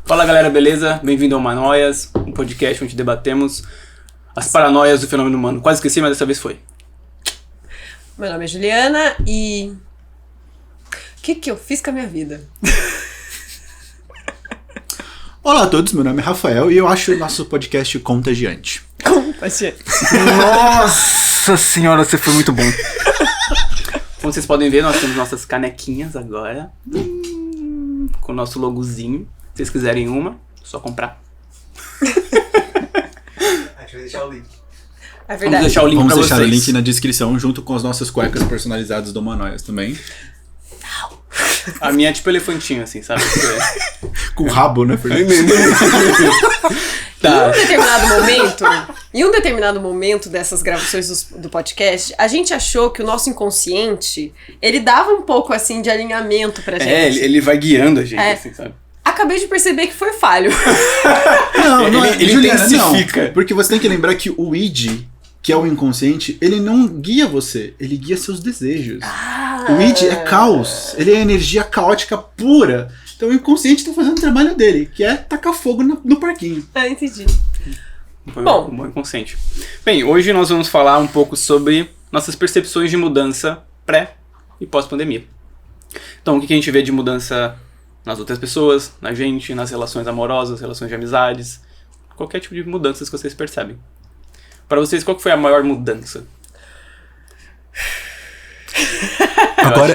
Fala galera, beleza? Bem-vindo ao Manóias, um podcast onde debatemos as paranoias do fenômeno humano. Quase esqueci, mas dessa vez foi. Meu nome é Juliana e... O que eu fiz com a minha vida? Olá a todos, meu nome é Rafael e eu acho o nosso podcast contagiante. Contagiante. Nossa senhora, você foi muito bom. Como vocês podem ver, nós temos nossas canequinhas agora. Com o nosso logozinho. Se vocês quiserem uma, só comprar. A gente vai deixar o link. É Vamos verdade. deixar o link Vamos pra deixar vocês. o link na descrição junto com as nossas cuecas personalizadas do Manóias também. A minha é tipo elefantinho, assim, sabe? Com rabo, né, Fernando? Tá. Em um determinado momento dessas gravações do podcast, a gente achou que o nosso inconsciente, ele dava um pouco, assim, de alinhamento pra gente. É, ele vai guiando a gente, É. assim, sabe? Acabei de perceber que foi falho. Não é. Ele Juliana, intensifica. não. Porque você tem que lembrar que o id, que é o inconsciente, ele não guia você, ele guia seus desejos. O id é caos, ele é energia caótica pura. Então o inconsciente tá fazendo o trabalho dele, que é tacar fogo no parquinho. Ah, entendi. Foi Bom. um bom inconsciente. Bem, hoje nós vamos falar um pouco sobre nossas percepções de mudança pré e pós-pandemia. Então, o que a gente vê de mudança nas outras pessoas, na gente, nas relações amorosas, relações de amizades, qualquer tipo de mudanças que vocês percebem. Para vocês, qual que foi a maior mudança?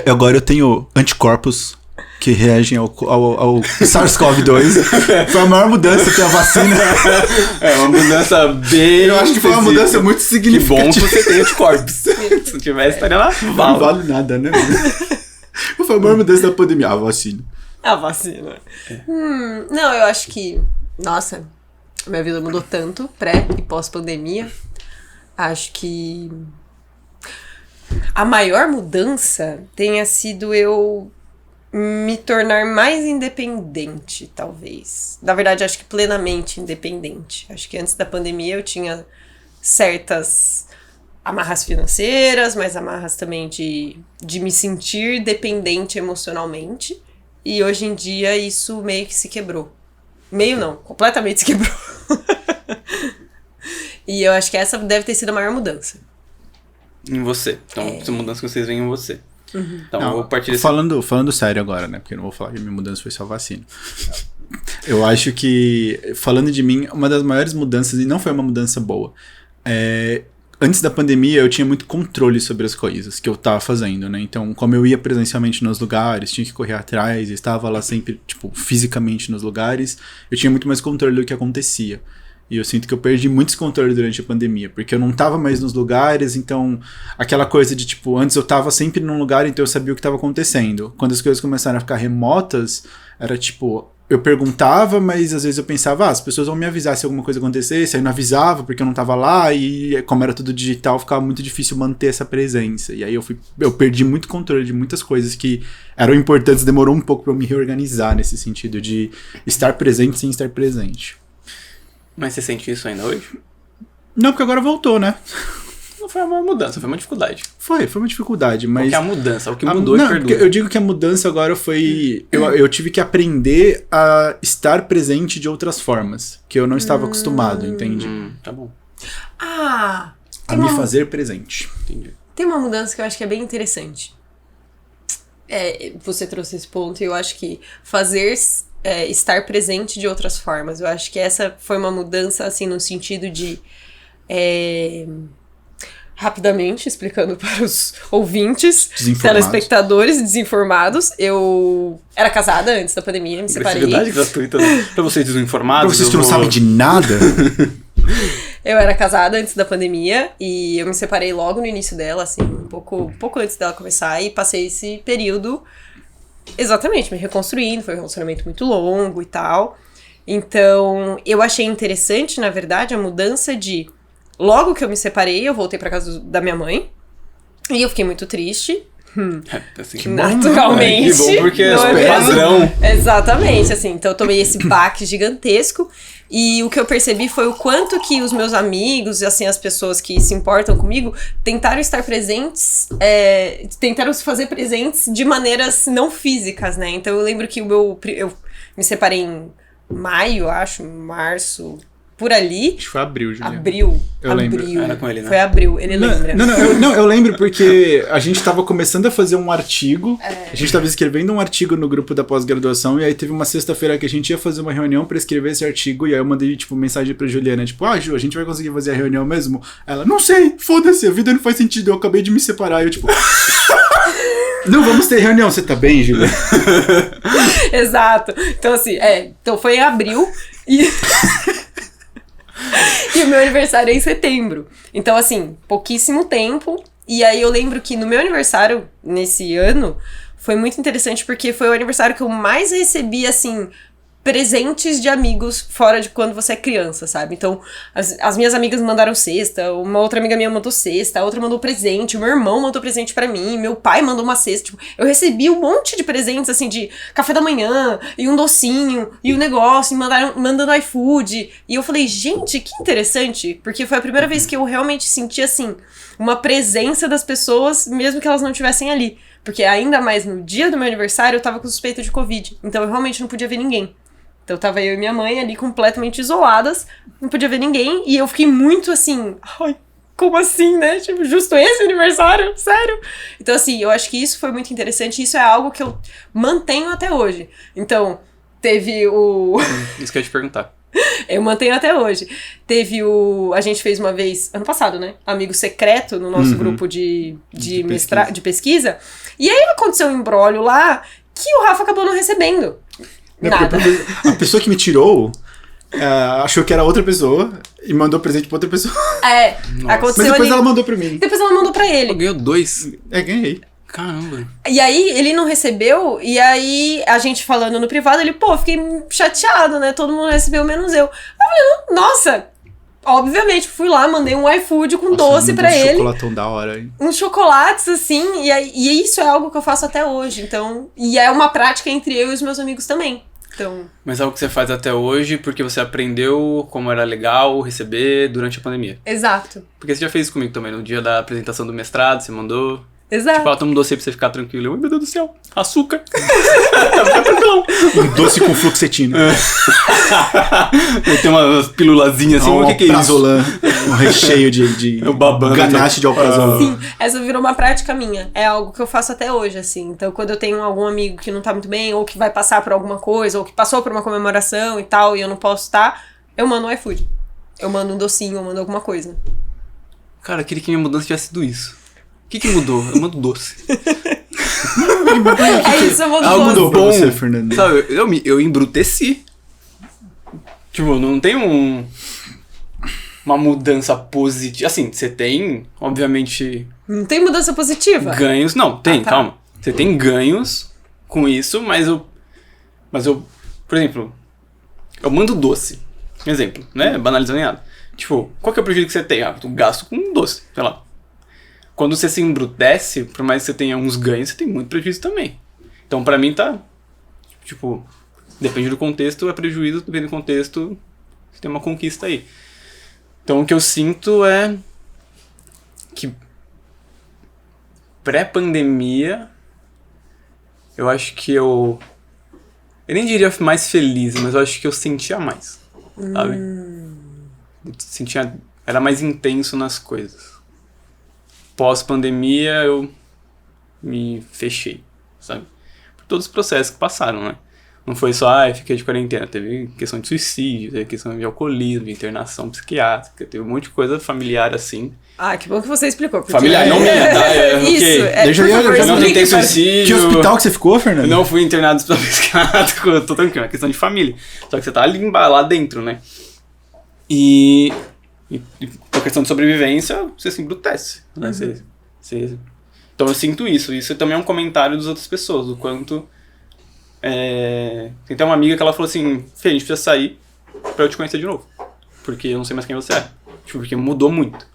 Agora eu tenho anticorpos que reagem ao SARS-CoV-2. Foi a maior mudança que a vacina. É uma mudança bem... Eu acho que foi uma específica. mudança muito Que bom que significativa. você tem anticorpos. Se não tivesse, estaria lá. Não Vala. vale nada, né? Foi a maior mudança da pandemia. A vacina. A vacina. Não, eu acho que... Nossa, minha vida mudou tanto, pré e pós-pandemia. Acho que a maior mudança tenha sido eu me tornar mais independente, talvez. Na verdade, acho que plenamente independente. Acho que antes da pandemia eu tinha certas amarras financeiras, mas amarras também de me sentir dependente emocionalmente. E hoje em dia isso meio que se quebrou. Meio não, completamente se quebrou. E eu acho que essa deve ter sido a maior mudança. Em você. Então, essa mudança que vocês veem em você. Então, eu vou partir desse... Falando sério agora, né? Porque eu não vou falar que minha mudança foi só vacina. Eu acho que, falando de mim, uma das maiores mudanças, e não foi uma mudança boa, antes da pandemia eu tinha muito controle sobre as coisas que eu tava fazendo, né? Então, como eu ia presencialmente nos lugares, tinha que correr atrás, estava lá sempre, tipo, fisicamente nos lugares, eu tinha muito mais controle do que acontecia. E eu sinto que eu perdi muito esse controle durante a pandemia, porque eu não tava mais nos lugares, então aquela coisa de tipo, antes eu tava sempre num lugar, então eu sabia o que tava acontecendo. Quando as coisas começaram a ficar remotas, era tipo, eu perguntava, mas às vezes eu pensava, as pessoas vão me avisar se alguma coisa acontecesse, aí não avisava porque eu não tava lá, e como era tudo digital, ficava muito difícil manter essa presença. E aí eu perdi muito controle de muitas coisas que eram importantes, demorou um pouco pra eu me reorganizar nesse sentido de estar presente sem estar presente. Mas você sente isso ainda hoje? Não, porque agora voltou, né? Não foi uma mudança, foi uma dificuldade. Foi uma dificuldade, mas... Qual que é a mudança? O que mudou não, e perdura. eu digo que a mudança agora foi... Eu tive que aprender a estar presente de outras formas, que eu não estava acostumado, entende? Tá bom, Ah! A me fazer presente. entendi. Tem uma mudança que eu acho que é bem interessante. Você trouxe esse ponto e eu acho que estar presente de outras formas. Eu acho que essa foi uma mudança, assim, no sentido de... rapidamente, explicando para os ouvintes, telespectadores desinformados, eu era casada antes da pandemia, me separei. Agressividade gratuita pra vocês desinformados. Pra vocês que não sabem de nada... Eu era casada antes da pandemia e eu me separei logo no início dela, assim, um pouco antes dela começar, e passei esse período exatamente me reconstruindo. Foi um relacionamento muito longo e tal. Então, eu achei interessante, na verdade, a mudança de... Logo que eu me separei, eu voltei pra casa da minha mãe e eu fiquei muito triste. Assim, que Naturalmente. Bom, que bom, porque não é mesmo? padrão. Exatamente, assim. Então eu tomei esse baque gigantesco. E o que eu percebi foi o quanto que os meus amigos, assim, as pessoas que se importam comigo, tentaram estar presentes, tentaram se fazer presentes de maneiras não físicas, né? Então eu lembro que eu me separei em maio, acho, março, por ali. Acho que foi abril, Juliana. Abril. Eu lembro. Era com ele, né? Foi abril, ele lembra. Eu lembro porque a gente tava começando a fazer um artigo, a gente tava escrevendo um artigo no grupo da pós-graduação, e aí teve uma sexta-feira que a gente ia fazer uma reunião pra escrever esse artigo, e aí eu mandei, tipo, mensagem pra Juliana, tipo, Ju, a gente vai conseguir fazer a reunião mesmo? Ela, não sei, foda-se, a vida não faz sentido, eu acabei de me separar, e eu, tipo... Não, vamos ter reunião, você tá bem, Juliana? Exato. Então, assim, então foi em abril, e... E o meu aniversário é em setembro. Então, assim, pouquíssimo tempo. E aí eu lembro que no meu aniversário, nesse ano, foi muito interessante porque foi o aniversário que eu mais recebi, assim, presentes de amigos fora de quando você é criança, sabe? Então, as minhas amigas me mandaram cesta, uma outra amiga minha mandou cesta, a outra mandou presente, o meu irmão mandou presente pra mim, meu pai mandou uma cesta. Tipo, eu recebi um monte de presentes, assim, de café da manhã, e um docinho, e um negócio, e mandando iFood. E eu falei, gente, que interessante, porque foi a primeira vez que eu realmente senti, assim, uma presença das pessoas, mesmo que elas não estivessem ali. Porque ainda mais no dia do meu aniversário, eu tava com suspeita de Covid. Então eu realmente não podia ver ninguém. Então tava eu e minha mãe ali completamente isoladas, não podia ver ninguém, e eu fiquei muito assim, ai, como assim, né? Tipo, justo esse aniversário? Sério? Então assim, eu acho que isso foi muito interessante, e isso é algo que eu mantenho até hoje. Então, teve o... Isso que eu ia te perguntar. Eu mantenho até hoje. Teve a gente fez uma vez, ano passado, né? Amigo secreto no nosso grupo de pesquisa. E aí aconteceu um imbróglio lá que o Rafa acabou não recebendo. Nada. A pessoa que me tirou achou que era outra pessoa e mandou presente pra outra pessoa. Aconteceu. Mas depois ali. ela mandou pra mim. Depois ela mandou pra ele. Ganhou 2. Ganhei. Caramba. E aí, ele não recebeu, e aí, a gente falando no privado, ele, fiquei chateado, né? Todo mundo recebeu, menos eu. Eu falei, nossa, obviamente, fui lá, mandei um iFood com doce pra ele. Um chocolatão da hora, hein? Uns chocolates, assim, e isso é algo que eu faço até hoje, então... E é uma prática entre eu e os meus amigos também, então... Mas é algo que você faz até hoje porque você aprendeu como era legal receber durante a pandemia. Exato. Porque você já fez isso comigo também, no dia da apresentação do mestrado, você mandou... Exato. Tipo, toma um doce aí pra você ficar tranquilo. Ai, meu Deus do céu, açúcar. Fica tranquilão. Um doce com fluoxetina. Tem umas pilulazinhas assim, o que é isso? Um recheio de ganache de alprazolam. Sim, essa virou uma prática minha. É algo que eu faço até hoje, assim. Então, quando eu tenho algum amigo que não tá muito bem, ou que vai passar por alguma coisa, ou que passou por uma comemoração e tal, e eu não posso estar, eu mando um iFood. Eu mando um docinho, eu mando alguma coisa. Cara, eu queria que minha mudança tivesse sido isso. O que mudou? Eu mando doce. Isso, eu mando Algo doce. Mudou pra bom. você, Fernando. Sabe, eu embruteci. Tipo, não tem uma mudança positiva. Assim, você tem, obviamente... Não tem mudança positiva? Ganhos. Não, tem, tá. calma. Você tem ganhos com isso, mas eu... Por exemplo, eu mando doce. Exemplo, né? Banalizando em nada. Tipo, qual que é o prejuízo que você tem? Tu gasto com doce, sei lá. Quando você se embrutece, por mais que você tenha uns ganhos, você tem muito prejuízo também. Então, pra mim, tá... Tipo, depende do contexto, é prejuízo, depende do contexto, você tem uma conquista aí. Então, o que eu sinto é que pré-pandemia, eu acho que eu nem diria mais feliz, mas eu acho que eu sentia mais, sabe? Eu era mais intenso nas coisas. Pós-pandemia, eu me fechei, sabe? Por todos os processos que passaram, né? Não foi só, fiquei de quarentena. Teve questão de suicídio, teve questão de alcoolismo, de internação psiquiátrica, teve um monte de coisa familiar assim. Ah, que bom que você explicou. Porque... Familiar, não minha, tá? Isso, Deixa eu não tentei suicídio. Que hospital que você ficou, Fernando? Não fui internado no hospital psiquiátrico, eu tô tranquilo, é questão de família. Só que você tá ali lá dentro, né? E por questão de sobrevivência, você se embrutece, né? Então eu sinto isso. Isso também é um comentário das outras pessoas, o quanto... Tem até uma amiga que ela falou assim, Fê, a gente precisa sair pra eu te conhecer de novo. Porque eu não sei mais quem você é. Tipo, porque mudou muito.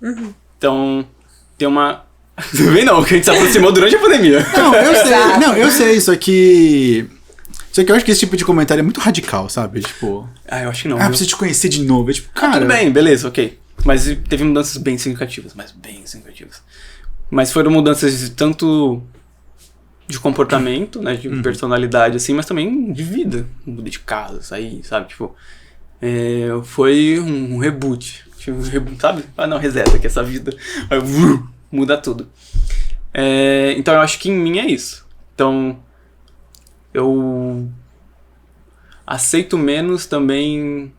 Então, tem uma... Você vê não, que a gente se aproximou durante a pandemia. Eu sei, só que eu acho que esse tipo de comentário é muito radical, sabe? Tipo... Eu acho que não. Preciso te conhecer de novo. É tipo, cara... Tudo bem, beleza, ok. Mas teve mudanças bem significativas, mas foram mudanças de tanto de comportamento, né, de personalidade, assim, mas também de vida. Mudei de casa, saí, sabe, tipo, foi um reboot, tipo, sabe? Ah, não, reseta aqui essa vida, aí, muda tudo. Então eu acho que em mim é isso. Então, eu aceito menos também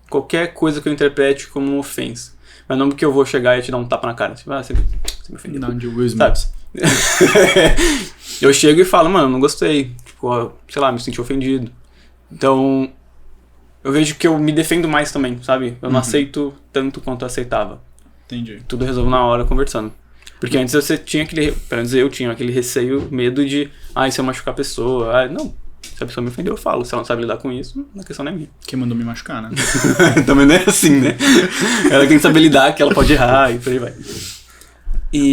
qualquer coisa que eu interprete como uma ofensa. Mas não porque eu vou chegar e te dar um tapa na cara. Tipo, você me ofendeu. Não, de Will Smith. Eu chego e falo, mano, não gostei. Tipo, sei lá, me senti ofendido. Então, eu vejo que eu me defendo mais também, sabe? Eu não aceito tanto quanto eu aceitava. Entendi. Tudo resolvo na hora, conversando. Porque antes você tinha pelo menos eu tinha aquele receio, medo de, se eu machucar a pessoa. Não, se a pessoa me ofendeu, eu falo. Se ela não sabe lidar com isso, a questão não é minha. Quem mandou me machucar, né? Também não é assim, né? Ela tem que saber lidar, que ela pode errar e por aí vai.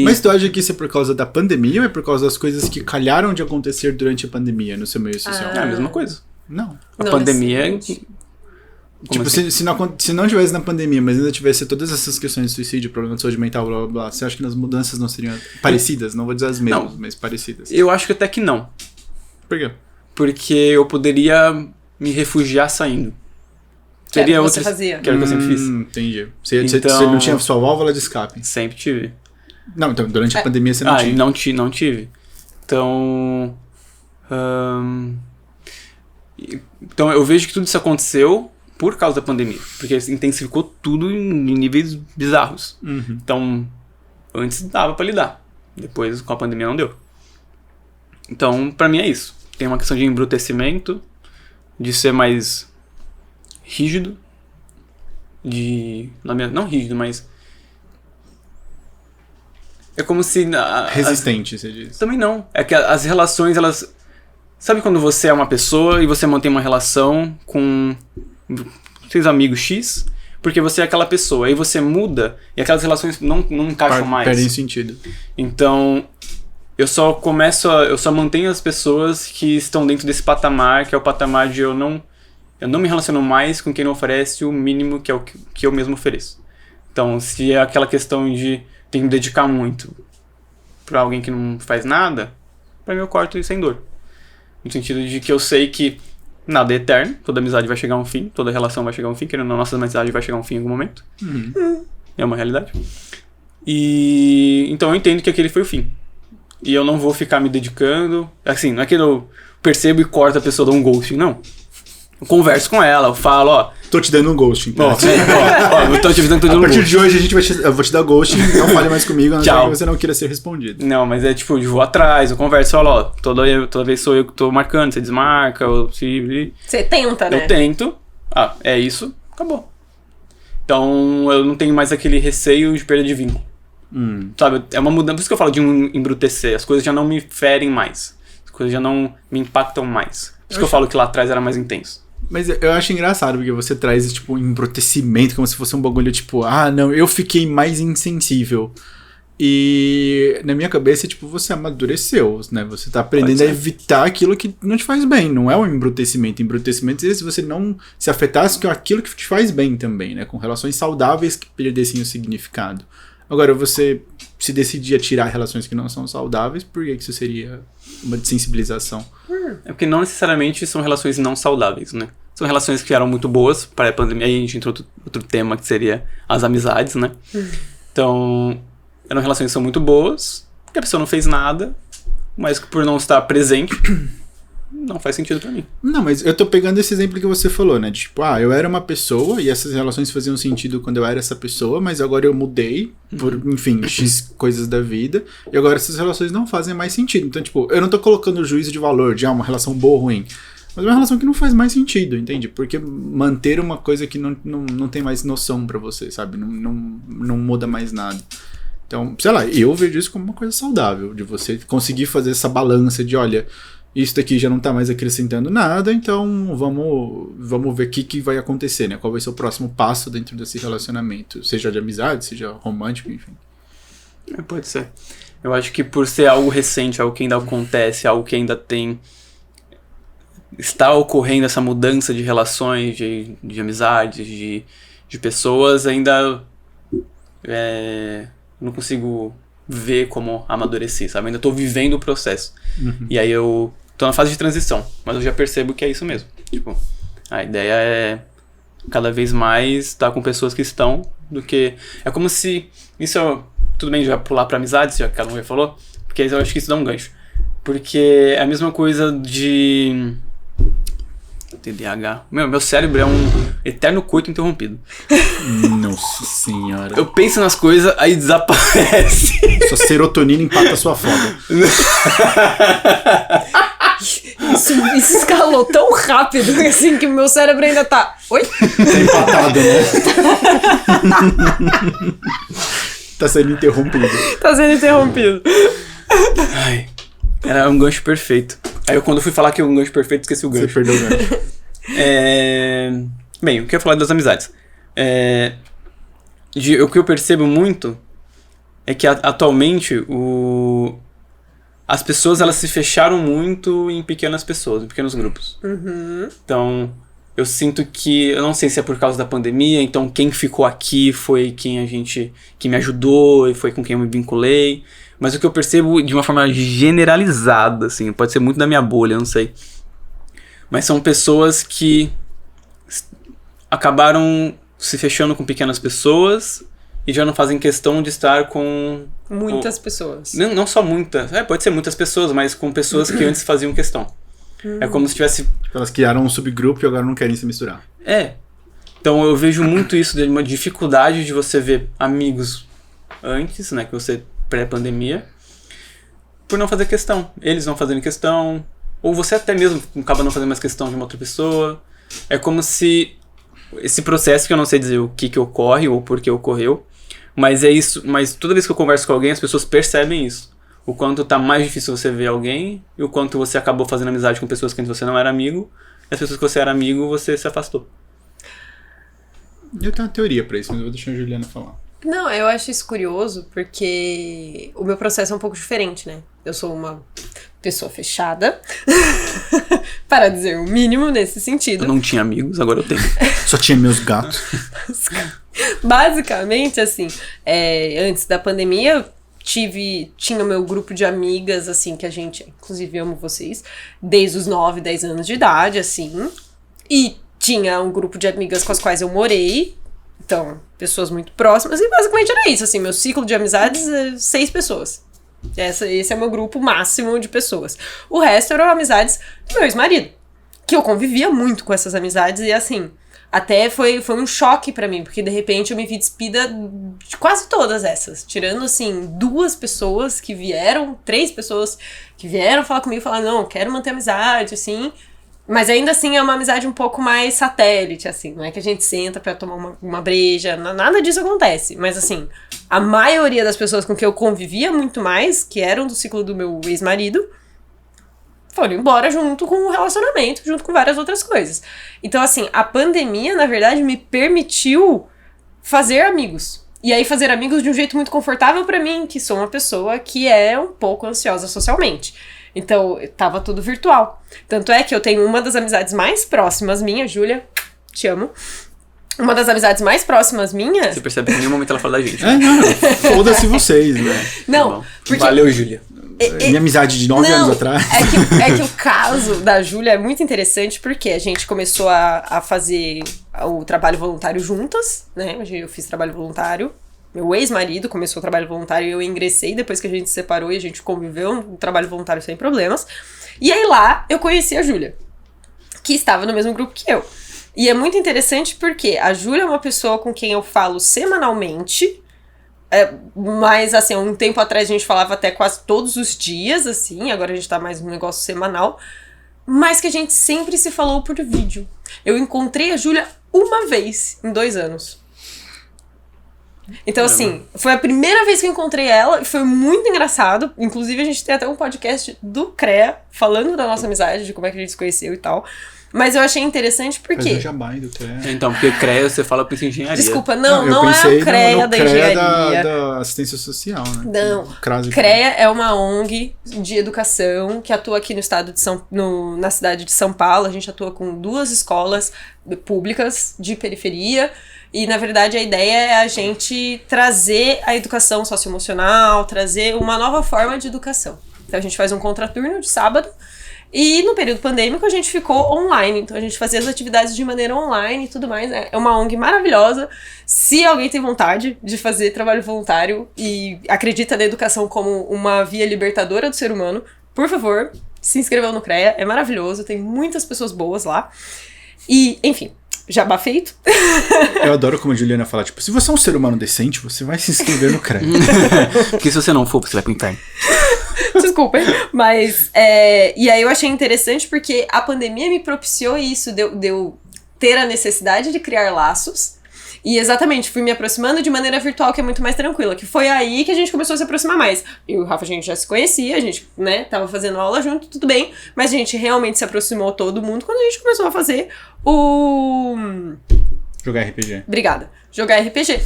Mas tu acha que isso é por causa da pandemia ou é por causa das coisas que calharam de acontecer durante a pandemia no seu meio social? É a mesma coisa. Não. A pandemia... Tipo, assim? se não tivesse na pandemia, mas ainda tivesse todas essas questões de suicídio, problema de saúde mental, blá blá blá, você acha que as mudanças não seriam parecidas? Não vou dizer as mesmas, mas parecidas. Eu acho que até que não. Por quê? Porque eu poderia me refugiar saindo. Seria outra... você fazia. Que era o que eu sempre fiz. Entendi. Você não tinha sua válvula de escape? Sempre tive. Não, então durante a pandemia você não tinha. Não tive. Então... Então eu vejo que tudo isso aconteceu por causa da pandemia. Porque intensificou tudo em níveis bizarros. Então, antes dava pra lidar. Depois, com a pandemia, não deu. Então, pra mim é isso. Tem uma questão de embrutecimento, de ser mais rígido, não rígido, mas... É como se... Resistente, você diz. Também não. É que as relações, elas... Sabe quando você é uma pessoa e você mantém uma relação com seus amigos X, porque você é aquela pessoa, aí você muda e aquelas relações não encaixam mais. Perdem sentido. Então, eu só mantenho as pessoas que estão dentro desse patamar, que é o patamar de eu não me relaciono mais com quem não oferece o mínimo que é o que eu mesmo ofereço. Então, se é aquela questão de ter que me dedicar muito pra alguém que não faz nada, pra mim eu corto isso sem dor. No sentido de que eu sei que nada é eterno, toda amizade vai chegar a um fim, toda relação vai chegar a um fim, querendo ou não, nossa amizade vai chegar a um fim em algum momento. É uma realidade. E então eu entendo que aquele foi o fim. E eu não vou ficar me dedicando. Assim, não é que eu percebo e corto a pessoa, dou um ghosting, não. Eu converso com ela, eu falo, tô te dando um ghosting. Então. Eu tô te avisando que tô te dando um ghosting. A partir de hoje eu vou te dar ghosting, não fale mais comigo, a não ser que você não queira ser respondido. Não, mas é tipo, eu vou atrás, eu converso, falo, toda vez sou eu que tô marcando, você desmarca, Você tenta, né? Eu tento, é isso, acabou. Então eu não tenho mais aquele receio de perda de vínculo. Sabe, é uma mudança, por isso que eu falo de embrutecer, as coisas já não me ferem mais, as coisas já não me impactam mais. Por isso que eu falo que lá atrás era mais intenso. Mas eu acho engraçado, porque você traz esse, tipo, embrutecimento, como se fosse um bagulho, tipo, não, eu fiquei mais insensível. E na minha cabeça, tipo, você amadureceu, né? Você tá aprendendo a evitar aquilo que não te faz bem, não é um embrutecimento. Embrutecimento é se você não se afetasse com aquilo que te faz bem também, né? Com relações saudáveis que perdessem o significado. Agora, você se decidir a tirar relações que não são saudáveis, por que isso seria uma desensibilização? É porque não necessariamente são relações não saudáveis, né? São relações que eram muito boas para a pandemia. Aí a gente entrou outro tema que seria as amizades, né? Então, eram relações que são muito boas, porque a pessoa não fez nada, mas por não estar presente, não faz sentido pra mim. Não, mas eu tô pegando esse exemplo que você falou, né? Tipo, eu era uma pessoa e essas relações faziam sentido quando eu era essa pessoa, mas agora eu mudei por, enfim, X coisas da vida, e agora essas relações não fazem mais sentido. Então, tipo, eu não tô colocando juízo de valor de uma relação boa ou ruim, mas é uma relação que não faz mais sentido, entende? Porque manter uma coisa que não tem mais noção pra você, sabe? Não muda mais nada. Então, sei lá, eu vejo isso como uma coisa saudável, de você conseguir fazer essa balança de, olha, isso daqui já não tá mais acrescentando nada, então vamos ver o que vai acontecer, né? Qual vai ser o próximo passo dentro desse relacionamento, seja de amizade, seja romântico, enfim. Pode ser. Eu acho que por ser algo recente, algo que ainda acontece, algo que ainda está ocorrendo essa mudança de relações, de amizades, de pessoas, ainda não consigo ver como amadurecer, sabe? Eu ainda tô vivendo o processo. E aí eu tô na fase de transição, mas eu já percebo que é isso mesmo. Tipo, a ideia é cada vez mais estar com pessoas que estão do que... É como se... Isso é... Tudo bem já pular pra amizades, já que cada um já falou, porque eu acho que isso dá um gancho. Porque é a mesma coisa de... TDAH. Meu cérebro é um eterno coito interrompido. Nossa senhora. Eu penso nas coisas, aí desaparece. Sua serotonina empata a sua foda. Isso escalou tão rápido, assim, que o meu cérebro ainda tá... Oi? Tá empatado, né? Tá sendo interrompido. Tá sendo interrompido. Ai, era um gancho perfeito. Aí quando eu fui falar que é um gancho perfeito, esqueci o gancho. Você perdeu o gancho. Bem, eu quero falar das amizades. O que eu percebo muito é que atualmente as pessoas elas se fecharam muito em pequenas pessoas, em pequenos grupos. Então, eu sinto que, eu não sei se é por causa da pandemia, então quem ficou aqui foi que me ajudou e foi com quem eu me vinculei. Mas o que eu percebo de uma forma generalizada, assim, pode ser muito da minha bolha, eu não sei. Mas são pessoas que acabaram se fechando com pequenas pessoas e já não fazem questão de estar com... Muitas pessoas. Não só muitas, pode ser muitas pessoas, mas com pessoas que antes faziam questão. É como se tivesse... Elas criaram um subgrupo e agora não querem se misturar. Então eu vejo muito isso de uma dificuldade de você ver amigos antes, né, que você pré-pandemia, por não fazer questão. Eles não fazendo questão, ou você até mesmo acaba não fazendo mais questão de uma outra pessoa. É como se esse processo, que eu não sei dizer o que ocorre ou por que ocorreu, mas é isso. Mas toda vez que eu converso com alguém, as pessoas percebem isso. O quanto tá mais difícil você ver alguém e o quanto você acabou fazendo amizade com pessoas que antes você não era amigo, e as pessoas que você era amigo, você se afastou. Eu tenho uma teoria pra isso, mas eu vou deixar a Juliana falar. Não, eu acho isso curioso porque o meu processo é um pouco diferente, né? Eu sou uma pessoa fechada, para dizer o mínimo nesse sentido. Eu não tinha amigos, agora eu tenho. Só tinha meus gatos. Basicamente, assim, antes da pandemia, tinha meu grupo de amigas, assim, que a gente, inclusive amo vocês, desde os 9, 10 anos de idade, assim, e tinha um grupo de amigas com as quais eu morei. Então, pessoas muito próximas, e basicamente era isso, assim, meu ciclo de amizades é 6 pessoas. Esse é o meu grupo máximo de pessoas. O resto eram amizades do meu ex-marido, que eu convivia muito com essas amizades, e assim, até foi um choque pra mim, porque de repente eu me vi despida de quase todas essas, tirando assim, 2 pessoas que vieram, 3 pessoas que vieram falar comigo e falaram, não, quero manter amizade, assim. Mas ainda assim é uma amizade um pouco mais satélite, assim. Não é que a gente senta pra tomar uma breja, nada disso acontece. Mas assim, a maioria das pessoas com quem eu convivia muito mais, que eram do ciclo do meu ex-marido, foram embora junto com o relacionamento, junto com várias outras coisas. Então assim, a pandemia, na verdade, me permitiu fazer amigos. E aí fazer amigos de um jeito muito confortável pra mim, que sou uma pessoa que é um pouco ansiosa socialmente. Então, tava tudo virtual. Tanto é que eu tenho uma das amizades mais próximas minha, Júlia, te amo. Uma das amizades mais próximas minha... Você percebe que em nenhum momento ela fala da gente. Foda-se vocês, né? Não, porque... Valeu, Júlia. Minha amizade de 9 anos atrás. É que o caso da Júlia é muito interessante porque a gente começou a fazer o trabalho voluntário juntas, né? Eu fiz trabalho voluntário. Meu ex-marido começou o trabalho voluntário e eu ingressei depois que a gente se separou e a gente conviveu no trabalho voluntário sem problemas. E aí lá eu conheci a Júlia, que estava no mesmo grupo que eu. E é muito interessante porque a Júlia é uma pessoa com quem eu falo semanalmente, mas assim, um tempo atrás a gente falava até quase todos os dias, assim, agora a gente tá mais num negócio semanal, mas que a gente sempre se falou por vídeo. Eu encontrei a Júlia uma vez em 2 anos. Então, assim, foi a primeira vez que eu encontrei ela e foi muito engraçado. Inclusive, a gente tem até um podcast do CREA falando da nossa amizade, de como é que a gente se conheceu e tal. Mas eu achei interessante porque... Faz um jabá do CREA. Então, porque CREA você fala pra engenharia. Desculpa, não é o CREA da engenharia. Da assistência social, né? Não. CREA é uma ONG de educação que atua aqui no estado de na cidade de São Paulo. A gente atua com 2 escolas públicas de periferia. E, na verdade, a ideia é a gente trazer a educação socioemocional, trazer uma nova forma de educação. Então, a gente faz um contraturno de sábado. E no período pandêmico a gente ficou online, então a gente fazia as atividades de maneira online e tudo mais. É uma ONG maravilhosa. Se alguém tem vontade de fazer trabalho voluntário e acredita na educação como uma via libertadora do ser humano, por favor, se inscreva no CREA, é maravilhoso, tem muitas pessoas boas lá. E, enfim, jabá feito. Eu adoro como a Juliana fala, tipo, se você é um ser humano decente, você vai se inscrever no CREA. Porque se você não for, você vai pro inferno. Desculpem, mas e aí eu achei interessante porque a pandemia me propiciou isso, de eu ter a necessidade de criar laços e exatamente fui me aproximando de maneira virtual, que é muito mais tranquila, que foi aí que a gente começou a se aproximar mais. Eu e o Rafa, a gente já se conhecia, a gente, né, tava fazendo aula junto, tudo bem, mas a gente realmente se aproximou todo mundo quando a gente começou a fazer Jogar RPG. Obrigada. Jogar RPG.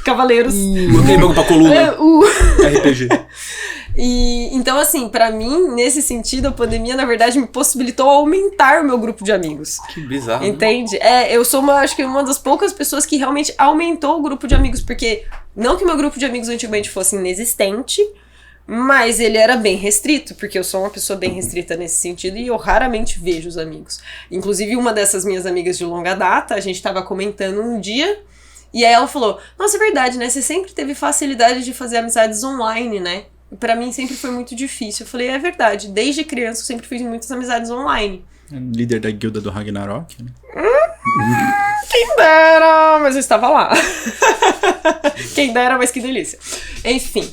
Cavaleiros. Aquele bagulho pra coluna. RPG. E, então, assim, pra mim, nesse sentido, a pandemia, na verdade, me possibilitou aumentar o meu grupo de amigos. Que bizarro. Entende? Eu sou, acho que uma das poucas pessoas que realmente aumentou o grupo de amigos, porque não que o meu grupo de amigos antigamente fosse inexistente, mas ele era bem restrito, porque eu sou uma pessoa bem restrita nesse sentido e eu raramente vejo os amigos. Inclusive, uma dessas minhas amigas de longa data, a gente tava comentando um dia, e aí ela falou, nossa, é verdade, né? Você sempre teve facilidade de fazer amizades online, né? E pra mim sempre foi muito difícil. Eu falei, é verdade, desde criança eu sempre fiz muitas amizades online. Líder da guilda do Ragnarok, né? Quem dera, mas eu estava lá. Quem dera, mas que delícia. Enfim.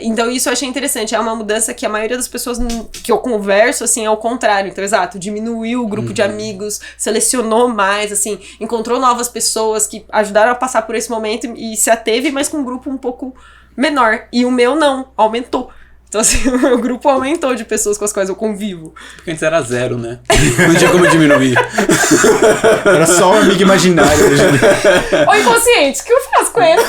Então isso eu achei interessante. É uma mudança que a maioria das pessoas que eu converso, assim, é o contrário. Então, exato, diminuiu o grupo de amigos, selecionou mais, assim, encontrou novas pessoas que ajudaram a passar por esse momento e se ateve, mas com um grupo um pouco menor. E o meu não, aumentou. Então, assim, o meu grupo aumentou de pessoas com as quais eu convivo. Porque antes era 0, né? Não tinha como diminuir. Era só um amigo imaginário. Ô, inconsciente, o que eu faço com ele?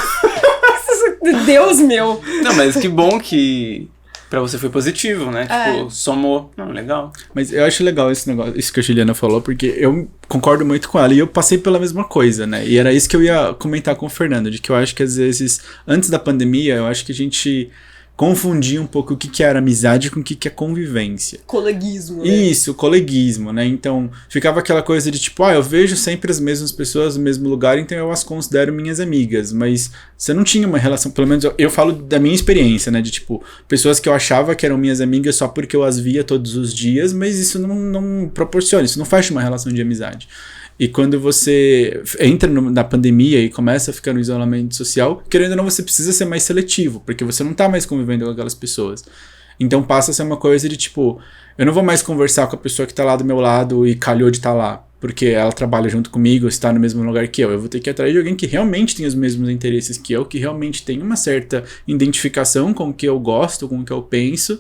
Deus meu. Não, mas que bom que pra você foi positivo, né? Tipo, somou. Não, legal. Mas eu acho legal esse negócio, isso que a Juliana falou, porque eu concordo muito com ela e eu passei pela mesma coisa, né? E era isso que eu ia comentar com o Fernando, de que eu acho que às vezes, antes da pandemia, eu acho que a gente confundia um pouco o que era amizade com o que é convivência. Coleguismo, né? Isso, coleguismo, né? Então, ficava aquela coisa de tipo, eu vejo sempre as mesmas pessoas no mesmo lugar, então eu as considero minhas amigas, mas você não tinha uma relação, pelo menos eu falo da minha experiência, né? De tipo, pessoas que eu achava que eram minhas amigas só porque eu as via todos os dias, mas isso não proporciona, isso não faz uma relação de amizade. E quando você entra na pandemia e começa a ficar no isolamento social, querendo ou não, você precisa ser mais seletivo, porque você não tá mais convivendo com aquelas pessoas. Então passa a ser uma coisa de tipo, eu não vou mais conversar com a pessoa que tá lá do meu lado e calhou de estar lá, porque ela trabalha junto comigo, está no mesmo lugar que eu. Eu vou ter que ir atrás de alguém que realmente tem os mesmos interesses que eu, que realmente tem uma certa identificação com o que eu gosto, com o que eu penso,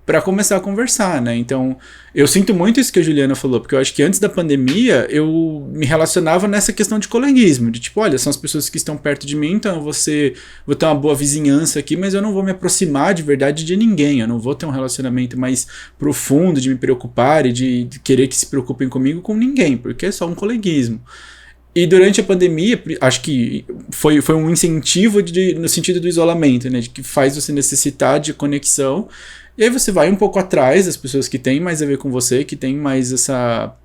para começar a conversar, né? Então, eu sinto muito isso que a Juliana falou, porque eu acho que antes da pandemia eu me relacionava nessa questão de coleguismo, de tipo, olha, são as pessoas que estão perto de mim, então vou ter uma boa vizinhança aqui, mas eu não vou me aproximar de verdade de ninguém, eu não vou ter um relacionamento mais profundo de me preocupar e de querer que se preocupem comigo com ninguém, porque é só um coleguismo. E durante a pandemia, acho que foi um incentivo no sentido do isolamento, né? De que faz você necessitar de conexão. E aí você vai um pouco atrás das pessoas que têm mais a ver com você, que têm mais essa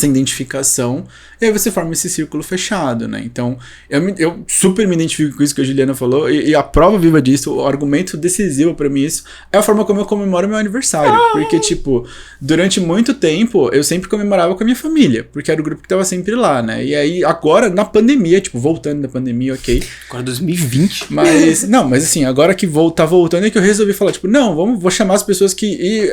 identificação, e aí você forma esse círculo fechado, né? Então, eu super me identifico com isso que a Juliana falou, e a prova viva disso, o argumento decisivo pra mim isso, é a forma como eu comemoro meu aniversário, porque, tipo, durante muito tempo, eu sempre comemorava com a minha família, porque era o grupo que tava sempre lá, né? E aí, agora, na pandemia, tipo, voltando da pandemia, ok. Agora 2020. Mas assim, agora que tá voltando, é que eu resolvi falar, tipo, não, vou chamar as pessoas que...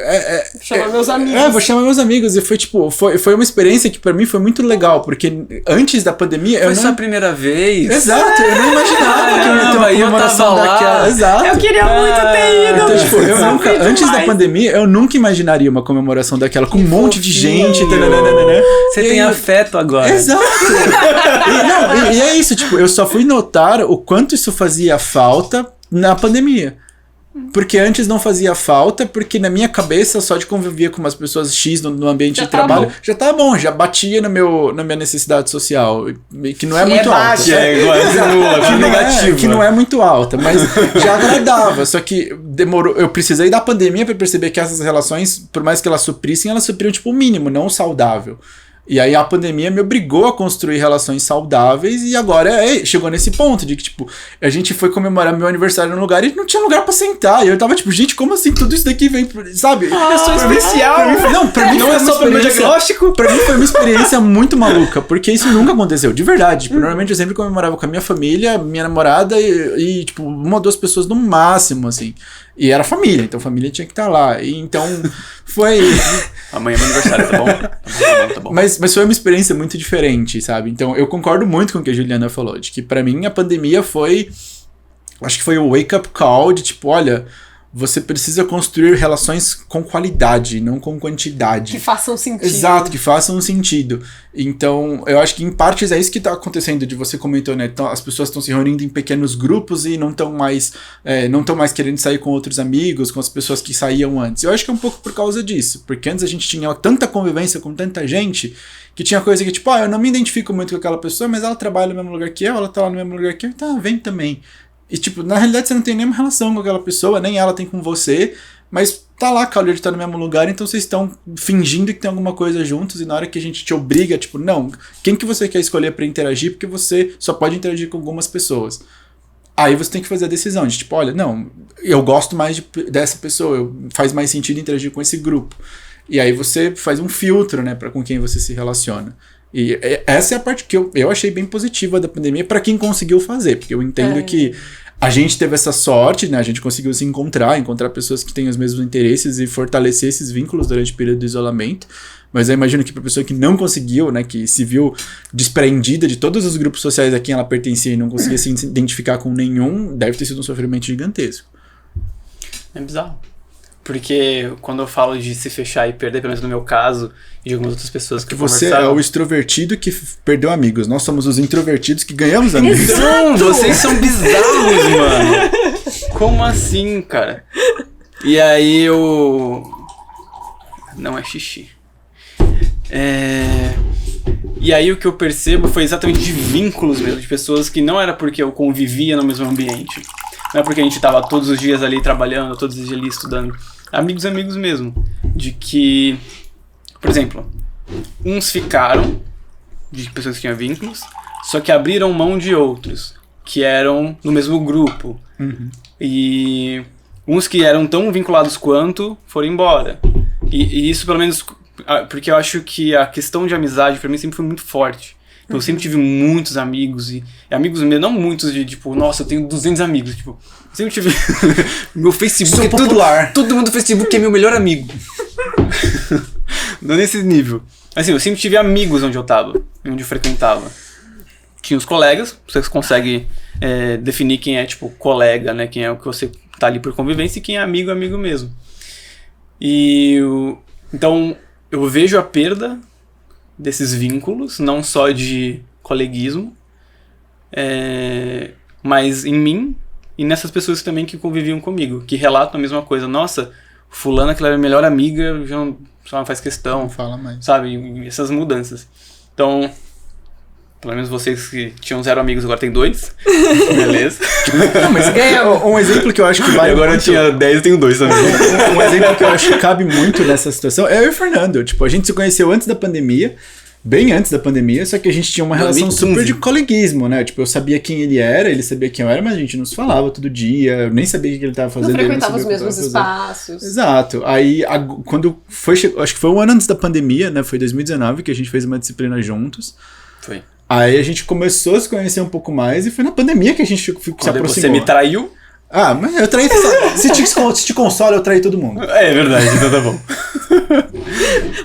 chamar meus amigos. Vou chamar meus amigos, e foi, tipo, foi uma experiência que pra mim foi muito legal, porque antes da pandemia... Foi sua primeira vez? Exato, eu não imaginava que eu ia ter uma comemoração daquela. Exato. Eu queria muito ter ido. Então, tipo, antes da pandemia, eu nunca imaginaria uma comemoração daquela, com um monte de gente. Você tem afeto agora. Exato. E é isso, tipo, eu só fui notar o quanto isso fazia falta na pandemia. Porque antes não fazia falta, porque na minha cabeça, só de conviver com umas pessoas X no ambiente Já de tá trabalho, bom. já tá bom, já batia na minha necessidade social, que não é muito alta. baixa, igual Que não é muito alta, mas já agradava. Só que demorou. Eu precisei da pandemia pra perceber que essas relações, por mais que elas suprissem, elas supriam tipo o mínimo, não o saudável. E aí a pandemia me obrigou a construir relações saudáveis e agora chegou nesse ponto de que, tipo, a gente foi comemorar meu aniversário num lugar e não tinha lugar pra sentar. E eu tava tipo, gente, como assim? Tudo isso daqui vem, sabe? Eu sou especial. Pra mim Não é só pro meu diagnóstico. Pra mim foi uma experiência muito maluca, porque isso nunca aconteceu, de verdade. Tipo, normalmente eu sempre comemorava com a minha família, minha namorada e tipo, uma ou duas pessoas no máximo, assim. E era família, então a família tinha que estar lá. E então foi... Amanhã é meu aniversário, tá bom? Tá bom. Mas foi uma experiência muito diferente, sabe? Então eu concordo muito com o que a Juliana falou, de que pra mim a pandemia foi... Acho que foi o wake-up call de tipo, olha... Você precisa construir relações com qualidade, não com quantidade. Que façam sentido. Exato, que façam sentido. Então, eu acho que em partes é isso que tá acontecendo, de você comentou, né? Então, as pessoas estão se reunindo em pequenos grupos e não estão mais querendo sair com outros amigos, com as pessoas que saíam antes. Eu acho que é um pouco por causa disso, porque antes a gente tinha tanta convivência com tanta gente que tinha coisa que, tipo, eu não me identifico muito com aquela pessoa, mas ela trabalha no mesmo lugar que eu, ela tá lá no mesmo lugar que eu, então vem também. E, tipo, na realidade você não tem nenhuma relação com aquela pessoa, nem ela tem com você, mas tá lá, Caio, ele tá no mesmo lugar, então vocês estão fingindo que tem alguma coisa juntos, e na hora que a gente te obriga, tipo, não, quem que você quer escolher pra interagir, porque você só pode interagir com algumas pessoas. Aí você tem que fazer a decisão de, tipo, olha, não, eu gosto mais dessa pessoa, faz mais sentido interagir com esse grupo. E aí você faz um filtro, né, pra com quem você se relaciona. E essa é a parte que eu achei bem positiva da pandemia para quem conseguiu fazer, porque eu entendo que a gente teve essa sorte, né? A gente conseguiu se encontrar pessoas que têm os mesmos interesses e fortalecer esses vínculos durante o período do isolamento. Mas eu imagino que para pessoa que não conseguiu, né, que se viu despreendida de todos os grupos sociais a quem ela pertencia e não conseguia se identificar com nenhum, deve ter sido um sofrimento gigantesco. É bizarro. Porque quando eu falo de se fechar e perder, pelo menos no meu caso, e de algumas outras pessoas que você é o extrovertido que perdeu amigos. Nós somos os introvertidos que ganhamos amigos. Não, vocês são bizarros, mano. Como assim, cara? E aí eu... Não é xixi. E aí o que eu percebo foi exatamente de vínculos mesmo, de pessoas que não era porque eu convivia no mesmo ambiente. Não é porque a gente tava todos os dias ali trabalhando, todos os dias ali estudando. Amigos mesmo. De que, por exemplo, uns ficaram, de pessoas que tinham vínculos, só que abriram mão de outros, que eram no mesmo grupo. Uhum. E uns que eram tão vinculados quanto foram embora. E isso, pelo menos, porque eu acho que a questão de amizade pra mim sempre foi muito forte. Eu sempre tive muitos amigos, e amigos mesmo, não muitos de tipo, nossa, eu tenho 200 amigos, tipo, eu sempre tive meu Facebook Sou popular. Todo mundo do Facebook é meu melhor amigo. Não nesse nível. Assim, eu sempre tive amigos onde eu tava, onde eu frequentava. Tinha os colegas, você consegue definir quem é, tipo, colega, né, quem é o que você tá ali por convivência, e quem é amigo mesmo. Então, eu vejo a perda desses vínculos, não só de coleguismo, mas em mim e nessas pessoas também que conviviam comigo, que relatam a mesma coisa. Nossa, fulana que ela é minha melhor amiga, já não faz questão, Não fala mais. sabe? E essas mudanças. Então, pelo menos vocês que tinham 0 amigos agora tem 2, beleza. Não, mas um exemplo que eu acho que vale Agora muito... eu tinha 10 e tenho 2 também. Um exemplo que eu acho que cabe muito nessa situação é eu e o Fernando. Tipo, a gente se conheceu antes da pandemia, bem antes da pandemia, só que a gente tinha uma relação 2015. super de coleguismo, né? Tipo, eu sabia quem ele era, ele sabia quem eu era, mas a gente não se falava todo dia, eu nem sabia o que ele tava fazendo. Não ele frequentava os sabia o que eu mesmos tava fazendo. espaços. Exato. Aí, quando foi... Acho que foi um ano antes da pandemia, né? Foi 2019 que a gente fez uma disciplina juntos. Foi. Aí a gente começou a se conhecer um pouco mais e foi na pandemia que a gente se Quando aproximou. você me traiu... Ah, mas eu traí... se te consola, eu traí todo mundo. É verdade, então tá bom.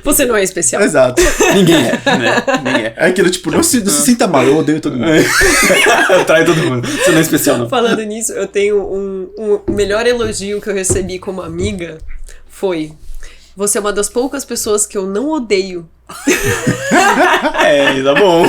Você não é especial. Exato. Ninguém é, né? Ninguém é. É aquilo, tipo, não se sinta mal, eu odeio todo mundo. Eu traio todo mundo. Você não é especial, não. Falando nisso, eu tenho um melhor elogio que eu recebi como amiga foi: você é uma das poucas pessoas que eu não odeio Tá bom.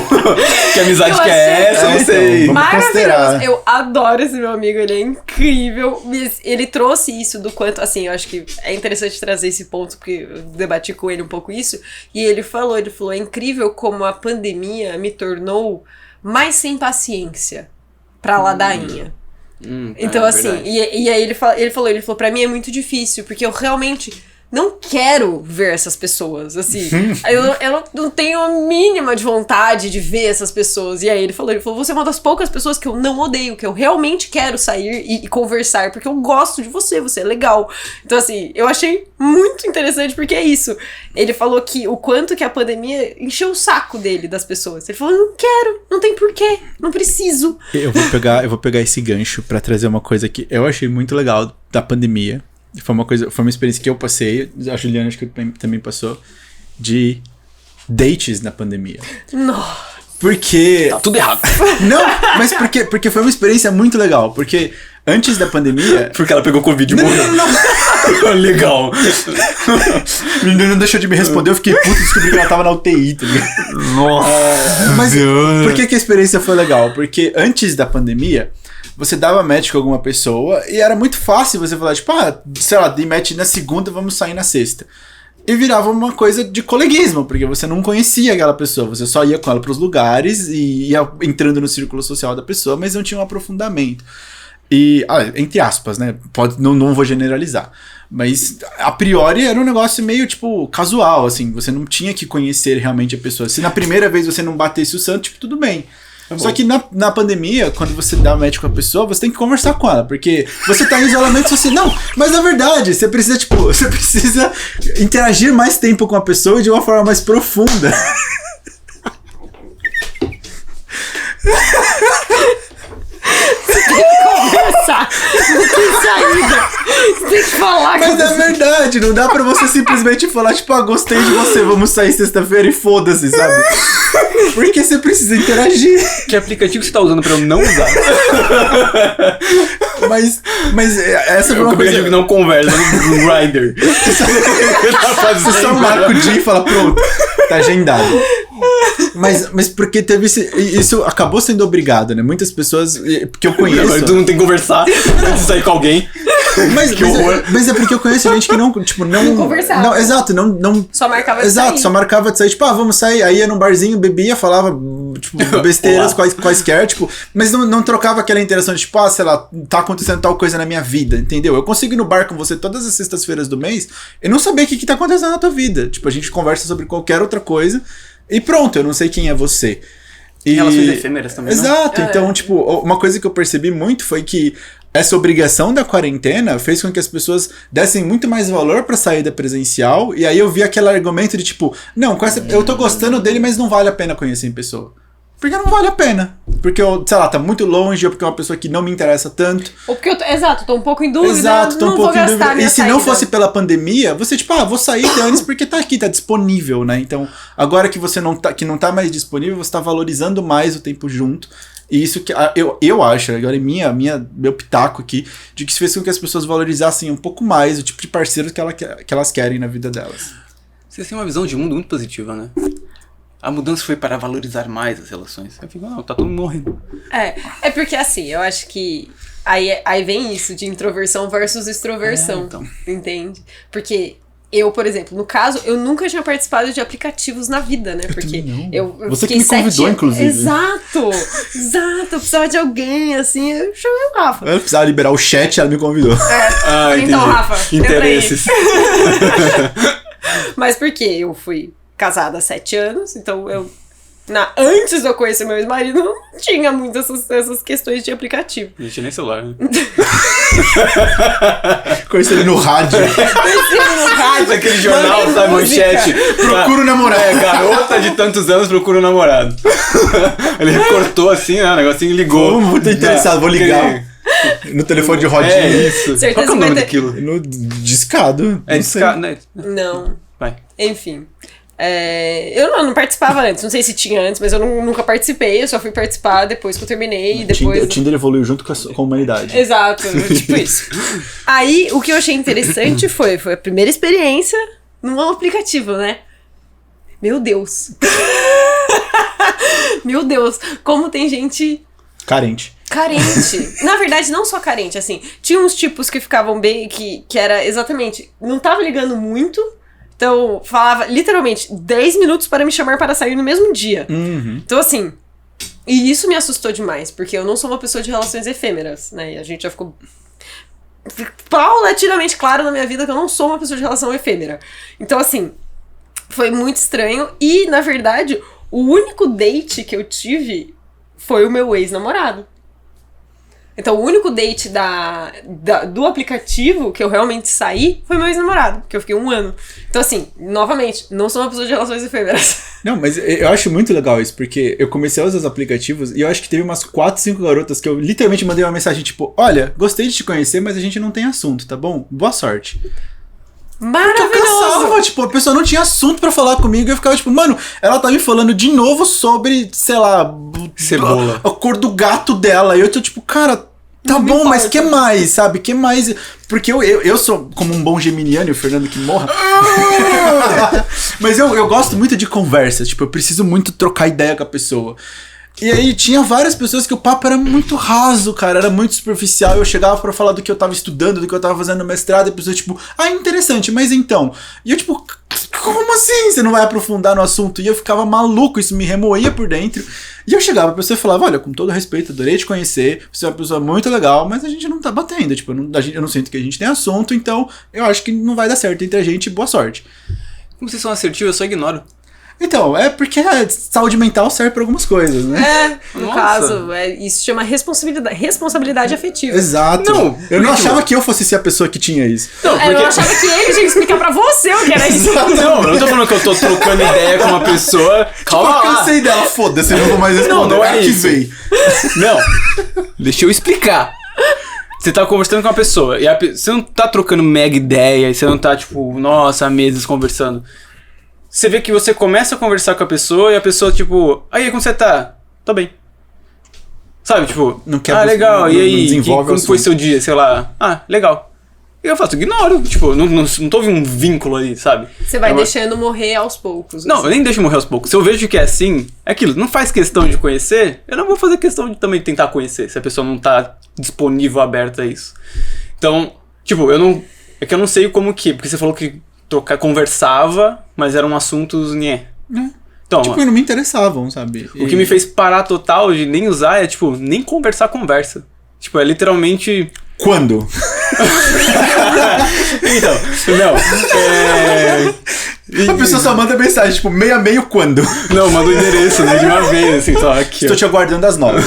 Que amizade Eu que é achei- essa? Não sei. Vamos Maravilhoso. considerar. Eu adoro esse meu amigo, ele é incrível. Mas ele trouxe isso do quanto, assim, eu acho que é interessante trazer esse ponto, porque eu debati com ele um pouco isso. E ele falou, é incrível como a pandemia me tornou mais sem paciência pra ladainha. Então, assim, verdade. e aí ele falou, pra mim é muito difícil, porque eu realmente não quero ver essas pessoas, assim. eu não tenho a mínima de vontade de ver essas pessoas. E aí ele falou, você é uma das poucas pessoas que eu não odeio, que eu realmente quero sair e conversar, porque eu gosto de você é legal. Então, assim, eu achei muito interessante, porque é isso. Ele falou que o quanto que a pandemia encheu o saco dele, das pessoas. Ele falou, não quero, não tem porquê, não preciso. Eu vou pegar esse gancho pra trazer uma coisa que eu achei muito legal da pandemia. Foi uma experiência que eu passei, a Juliana acho que também passou, de dates na pandemia. Nossa. Porque... Tá tudo errado. Não, mas porque foi uma experiência muito legal. Porque antes da pandemia... Porque ela pegou Covid e morreu. Legal. A menina não deixou de me responder, eu fiquei puto, descobri que ela tava na UTI, tá ligado? Nossa. Mas por que a experiência foi legal? Porque antes da pandemia, você dava match com alguma pessoa e era muito fácil você falar, tipo, sei lá, dei match na segunda, vamos sair na sexta. E virava uma coisa de coleguismo, porque você não conhecia aquela pessoa, você só ia com ela pros lugares e ia entrando no círculo social da pessoa, mas não tinha um aprofundamento. E, entre aspas, né? Não vou generalizar. Mas, a priori, era um negócio meio, tipo, casual, assim. Você não tinha que conhecer realmente a pessoa. Se na primeira vez você não batesse o santo, tipo, tudo bem. Só que na pandemia, quando você dá match com a pessoa, você tem que conversar com ela, porque você tá em isolamento social. Não, mas na verdade, você precisa interagir mais tempo com a pessoa de uma forma mais profunda. Conversar, não tem saída. Você tem que falar. Mas é verdade, não dá pra você simplesmente falar, tipo, gostei de você, vamos sair sexta-feira e foda-se, sabe? Porque você precisa interagir. Que aplicativo você tá usando pra eu não usar? Mas essa foi O uma aplicativo que coisa... não conversa no Grindr. Você só marca o dia e fala, pronto, tá agendado. Mas porque teve isso acabou sendo obrigado, né? Muitas pessoas que eu conheço... Agora tu não tem que conversar antes de sair com alguém. Mas é porque eu conheço gente que não conversava. Não, exato, não Só marcava de exato, sair. só marcava de sair, tipo, vamos sair, aí ia num barzinho, bebia, falava, tipo, besteiras quaisquer, tipo, mas não trocava aquela interação de, tipo, sei lá, tá acontecendo tal coisa na minha vida, entendeu? Eu consigo ir no bar com você todas as sextas-feiras do mês e não saber o que tá acontecendo na tua vida. Tipo, a gente conversa sobre qualquer outra coisa e pronto, eu não sei quem é você. E relações efêmeras também, exato, então, tipo, uma coisa que eu percebi muito foi que essa obrigação da quarentena fez com que as pessoas dessem muito mais valor pra saída presencial, e aí eu vi aquele argumento de tipo, não, eu tô gostando dele, mas não vale a pena conhecer em pessoa. Porque não vale a pena. Porque eu, sei lá, tá muito longe, ou porque é uma pessoa que não me interessa tanto. Ou porque exato, tô um pouco em dúvida. Exato, tô um pouco em dúvida. E se saída. não fosse pela pandemia, você tipo, vou sair antes porque tá aqui, tá disponível, né? Então, agora que você não tá mais disponível, você tá valorizando mais o tempo junto. E isso que eu acho, agora é meu pitaco aqui, de que isso fez com que as pessoas valorizassem um pouco mais o tipo de parceiro que elas querem na vida delas. Vocês têm uma visão de mundo muito positiva, né? A mudança foi para valorizar mais as relações. Eu fico, tá todo mundo morrendo. É porque assim, eu acho que aí vem isso de introversão versus extroversão, então. Entende? Porque eu, por exemplo, no caso, eu nunca tinha participado de aplicativos na vida, né? Porque eu Você fiquei que me convidou, 7 inclusive. Exato! Eu precisava de alguém, assim, eu chamei o Rafa. Eu precisava liberar o chat, ela me convidou. Então, Rafa, Interesses. Mas por quê? Eu fui casada há 7 anos, então antes de eu conhecer meu ex-marido, não tinha muitas essas questões de aplicativo. Não tinha nem celular, né? Conheci ele no rádio. No rádio, Aquele jornal, sabe, manchete. Procura o namorado. Garota de tantos anos procura um namorado. Ele recortou assim, né? O negocinho e ligou. Muito interessado, vou ligar. No telefone de rodinha. É isso. Certeza Qual que é o vai nome ter- daquilo? No discado. É não sei. discado, né? Não, Vai. enfim. Eu não participava antes, não sei se tinha antes, mas eu nunca participei, eu só fui participar depois que eu terminei e depois... O Tinder evoluiu junto com a humanidade. Exato, tipo isso. Aí, o que eu achei interessante foi a primeira experiência num aplicativo, né? Meu Deus. Meu Deus, como tem gente Carente. Na verdade, não só carente, assim. Tinha uns tipos que ficavam bem, que era exatamente, não tava ligando muito, então falava literalmente 10 minutos para me chamar para sair no mesmo dia. Então assim, e isso me assustou demais, porque eu não sou uma pessoa de relações efêmeras, né? E a gente já ficou paulatinamente claro na minha vida que eu não sou uma pessoa de relação efêmera. Então assim, foi muito estranho e, na verdade, o único date que eu tive foi o meu ex-namorado. Então, o único date do aplicativo que eu realmente saí foi meu ex-namorado, porque eu fiquei 1 ano. Então, assim, novamente, não sou uma pessoa de relações efêmeras. Não, mas eu acho muito legal isso, porque eu comecei a usar os aplicativos e eu acho que teve umas 4, 5 garotas que eu literalmente mandei uma mensagem tipo, olha, gostei de te conhecer, mas a gente não tem assunto, tá bom? Boa sorte. Maravilhoso! Eu cansava, tipo, a pessoa não tinha assunto pra falar comigo e eu ficava tipo, mano, ela tá me falando de novo sobre, sei lá, Cebola. a cor do gato dela. E eu tô tipo, cara, tá Não me bom, mas importa. que mais, sabe? Que mais? Porque eu sou como um bom geminiano e o Fernando que morra. Mas eu gosto muito de conversa, tipo, eu preciso muito trocar ideia com a pessoa. E aí tinha várias pessoas que o papo era muito raso, cara, era muito superficial. Eu chegava pra falar do que eu tava estudando, do que eu tava fazendo no mestrado, e a pessoa tipo, interessante, mas então. E eu tipo, como assim você não vai aprofundar no assunto? E eu ficava maluco, isso me remoía por dentro. E eu chegava pra pessoa e falava, olha, com todo respeito, adorei te conhecer, você é uma pessoa muito legal, mas a gente não tá batendo, tipo, eu não sinto que a gente tem assunto, então eu acho que não vai dar certo entre a gente, boa sorte. Como vocês são assertivos, eu só ignoro. Então, é porque a saúde mental serve pra algumas coisas, né? No Nossa. caso, isso chama responsabilidade afetiva. Exato. Não, eu não porque- achava que eu fosse ser a pessoa que tinha isso. Não, Eu achava que ele tinha que explicar pra você o que era isso. Não, eu não tô falando que eu tô trocando ideia com uma pessoa. Calma Eu lá. cansei dela, foda-se, eu não vou mais responder. Não, não é que isso. veio. Não, deixa eu explicar. Você tá conversando com uma pessoa e você não tá trocando mega ideia, e você não tá, tipo, nossa, há meses conversando. Você vê que você começa a conversar com a pessoa e a pessoa, tipo, aí, como você tá? Tô bem. Sabe, tipo, Não quer legal, não- e não aí, desenvolve o como foi assunto. seu dia? Sei lá, legal. E eu faço, ignoro, tipo, não tô vendo um vínculo ali, sabe? Você vai É uma- deixando morrer aos poucos. Não, assim. eu nem deixo morrer aos poucos. Se eu vejo que é assim, é aquilo, não faz questão de conhecer, eu não vou fazer questão de também tentar conhecer, se a pessoa não tá disponível, aberta a isso. Então, tipo, é que eu não sei como que, porque você falou que conversava, mas eram assuntos, né? Então, Tipo, não me interessavam, sabe? o que me fez parar total de nem usar é, tipo, nem conversa. Tipo, é literalmente... Quando? Então, não, A pessoa só manda mensagem, tipo, meio a meio quando? não, manda o endereço, né, de uma vez, assim, só aqui, ó. Estou te aguardando às 9.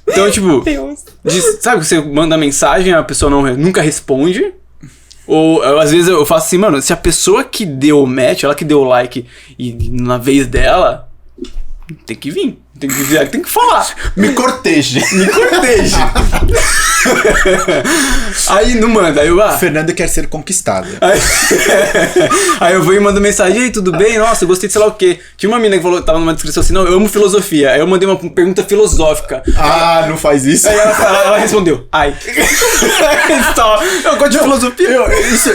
Então, tipo, Deus. sabe que você manda mensagem e a pessoa nunca responde? Ou às vezes eu faço assim, mano, se a pessoa que deu o match, ela que deu o like e na vez dela, tem que vir. Tem que falar. Me corteje. Me corteje. Aí não manda, aí eu, Fernanda quer ser conquistada. Aí eu vou e mando mensagem, e aí, tudo bem? Nossa, eu gostei de sei lá o quê. Tinha uma menina que falou, tava numa descrição assim, não, eu amo filosofia. Aí eu mandei uma pergunta filosófica. Não faz isso. Aí ela respondeu, ai. Só, eu gosto de filosofia.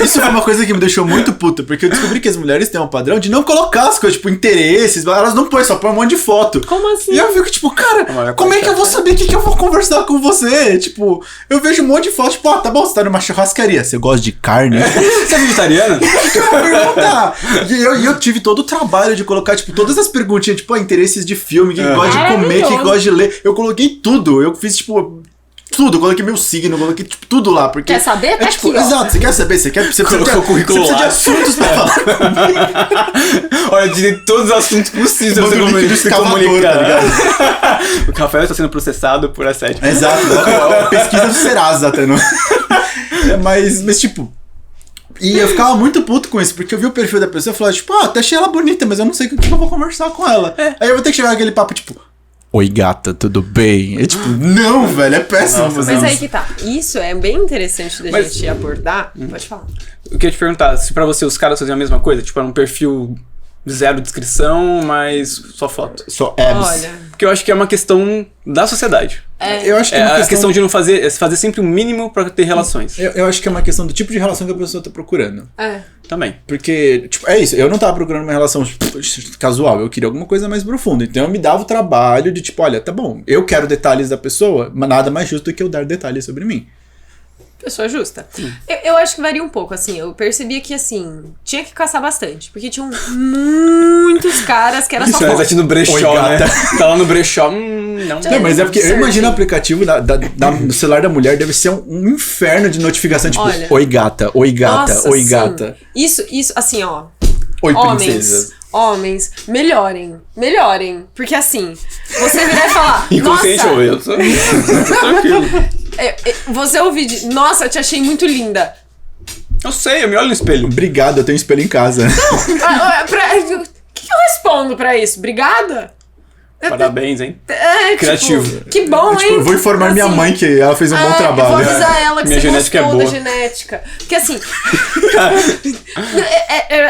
Isso foi uma coisa que me deixou muito puta, porque eu descobri que as mulheres têm um padrão de não colocar as coisas, tipo, interesses, elas não põem, só põem um monte de foto. Como assim? E eu fico, tipo, cara, maior como é que eu vou parte saber o que eu vou conversar com você? Tipo, eu vejo um monte de foto, tipo, tá bom, você tá numa churrascaria, você gosta de carne? Você é vegetariana? Perguntar. E eu tive todo o trabalho de colocar, tipo, todas as perguntinhas, tipo, interesses de filme, quem gosta de comer, quem Maravilhoso. gosta de ler. Eu coloquei tudo. Eu fiz, tipo, tudo. Eu coloquei meu signo, eu coloquei, tipo, tudo lá. Porque Quer saber? Tá tipo, aqui, ó. exato, você quer saber? Você precisa Colocou o currículo você precisa de lá. assuntos pra falar. Olha, eu tirei todos os assuntos possíveis pra Manda você o link do se escavador, comunicar. tá ligado? O Rafael está sendo processado por assédio. Exato. Pesquisa do Serasa até, não. Mas, tipo... E eu ficava muito puto com isso, porque eu vi o perfil da pessoa e falava, tipo, até achei ela bonita, mas eu não sei com o que eu vou conversar com ela. Aí eu vou ter que chegar aquele papo, tipo... Oi, gata, tudo bem? É tipo, não, velho, é péssimo Nossa, fazer Mas aí isso. que tá. Isso é bem interessante da Mas- gente abordar. Pode falar. Eu queria te perguntar, se pra você os caras faziam a mesma coisa, tipo, era um perfil zero descrição, mas só foto. Só abs. Olha, Porque eu acho que é uma questão da sociedade. Eu acho que É é uma a questão de não fazer sempre o mínimo pra ter relações. Eu acho que é uma questão do tipo de relação que a pessoa tá procurando. Também. Porque, tipo, é isso. Eu não tava procurando uma relação casual. Eu queria alguma coisa mais profunda. Então eu me dava o trabalho de, tipo, olha, tá bom, eu quero detalhes da pessoa, mas nada mais justo do que eu dar detalhes sobre mim. pessoa justa. Eu acho que varia um pouco, assim. Eu percebia que, assim, tinha que caçar bastante. Porque tinham muitos caras que era só Mas foto. aqui no brechó, Oi, né? gata. Tá lá no brechó, não. Não, mas é porque eu certo. imagino o aplicativo do celular da mulher deve ser um inferno de notificação, tipo, Olha. oi gata, oi gata, Nossa, oi sim. gata. Isso, assim, ó. Oi princesa. Homens, melhorem. Porque assim, você virar e falar, Inconsciente nossa, ou eu? Sou tranquilo. você ouvir de, nossa, eu te achei muito linda. Eu sei, eu me olho no espelho. Obrigado, eu tenho um espelho em casa. O que eu respondo pra isso? Obrigada? Parabéns, hein? Criativo. Criativo. Que bom, Tipo, hein? eu vou informar minha Assim, mãe que ela fez um bom Eu trabalho. vou avisar ela que Minha você genética gostou é da boa. genética. Porque assim,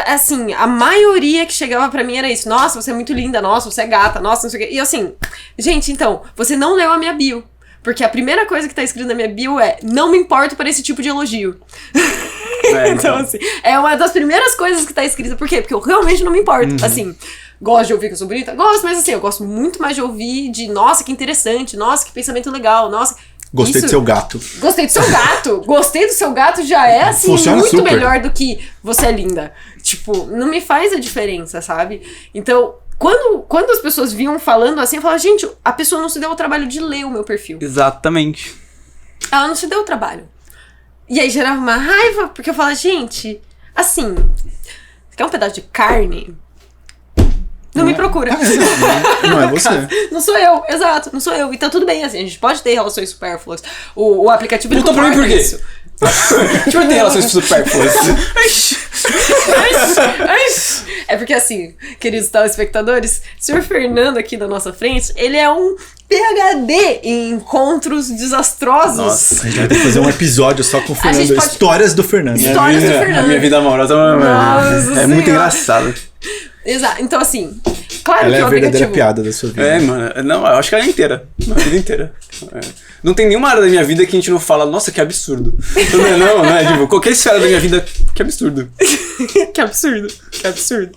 assim, a maioria que chegava pra mim era isso. Nossa, você é muito linda. Nossa, você é gata. Nossa, não sei o quê. E assim, gente, então, você não leu a minha bio. Porque a primeira coisa que tá escrita na minha bio é: não me importo para esse tipo de elogio. Então, assim, é uma das primeiras coisas que tá escrita. Por quê? Porque eu realmente não me importo. Assim, gosto de ouvir que eu sou bonita? Gosto, mas assim, eu gosto muito mais de ouvir de nossa, que interessante, nossa, que pensamento legal, nossa. Gostei isso- do seu gato. Gostei do seu gato. Gostei do seu gato já é, assim, Funciona muito super. melhor do que você é linda. Tipo, não me faz a diferença, sabe? Então, quando as pessoas vinham falando assim, eu falava, gente, a pessoa não se deu o trabalho de ler o meu perfil. Exatamente. Ela não se deu o trabalho. E aí gerava uma raiva, porque eu falava, gente, assim, quer um pedaço de carne? Não me procura. Não é você. Não sou eu, exato, não sou eu. E tá tudo bem, assim, a gente pode ter relações supérfluas. O aplicativo ele Voltou pra mim por comporta quê? isso. Deixa eu ter relações supérfluas. É porque assim, queridos telespectadores, o senhor Fernando aqui na nossa frente, ele é um PhD em encontros desastrosos. Nossa. A gente vai ter que fazer um episódio só com o Fernando. gente pode- Histórias do Fernando. Histórias do Fernando. A minha vida amorosa Nossa é muito Senhora. engraçada. Exato. Então assim, claro Ela que é o a verdadeira aplicativo... piada da sua vida. É, mano. Não, eu acho que ela é inteira. A vida inteira. É. Não tem nenhuma área da minha vida que a gente não fala, nossa, que absurdo. Não é? Tipo, qualquer esfera da minha vida, que absurdo. Que absurdo.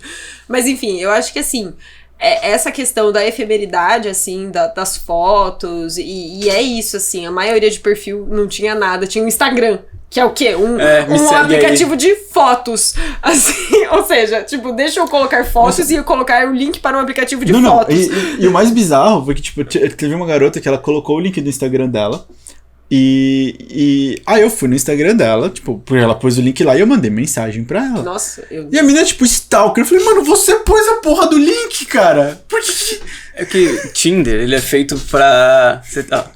Mas enfim, eu acho que assim, essa questão da efemeridade, assim, das fotos, e é isso, assim, a maioria de perfil não tinha nada, tinha um Instagram. Que é o quê? Me Um segue aplicativo de fotos. Assim, ou seja, tipo, deixa eu colocar fotos e eu colocar o link para um aplicativo de Não. fotos. E o mais bizarro foi que, tipo, teve uma garota que ela colocou o link do Instagram dela. Aí eu fui no Instagram dela, tipo, porque ela pôs o link lá e eu mandei mensagem pra ela. Nossa, eu... E a menina, tipo, stalker. Eu falei, mano, você pôs a porra do link, cara. Por que? É que Tinder, ele é feito pra...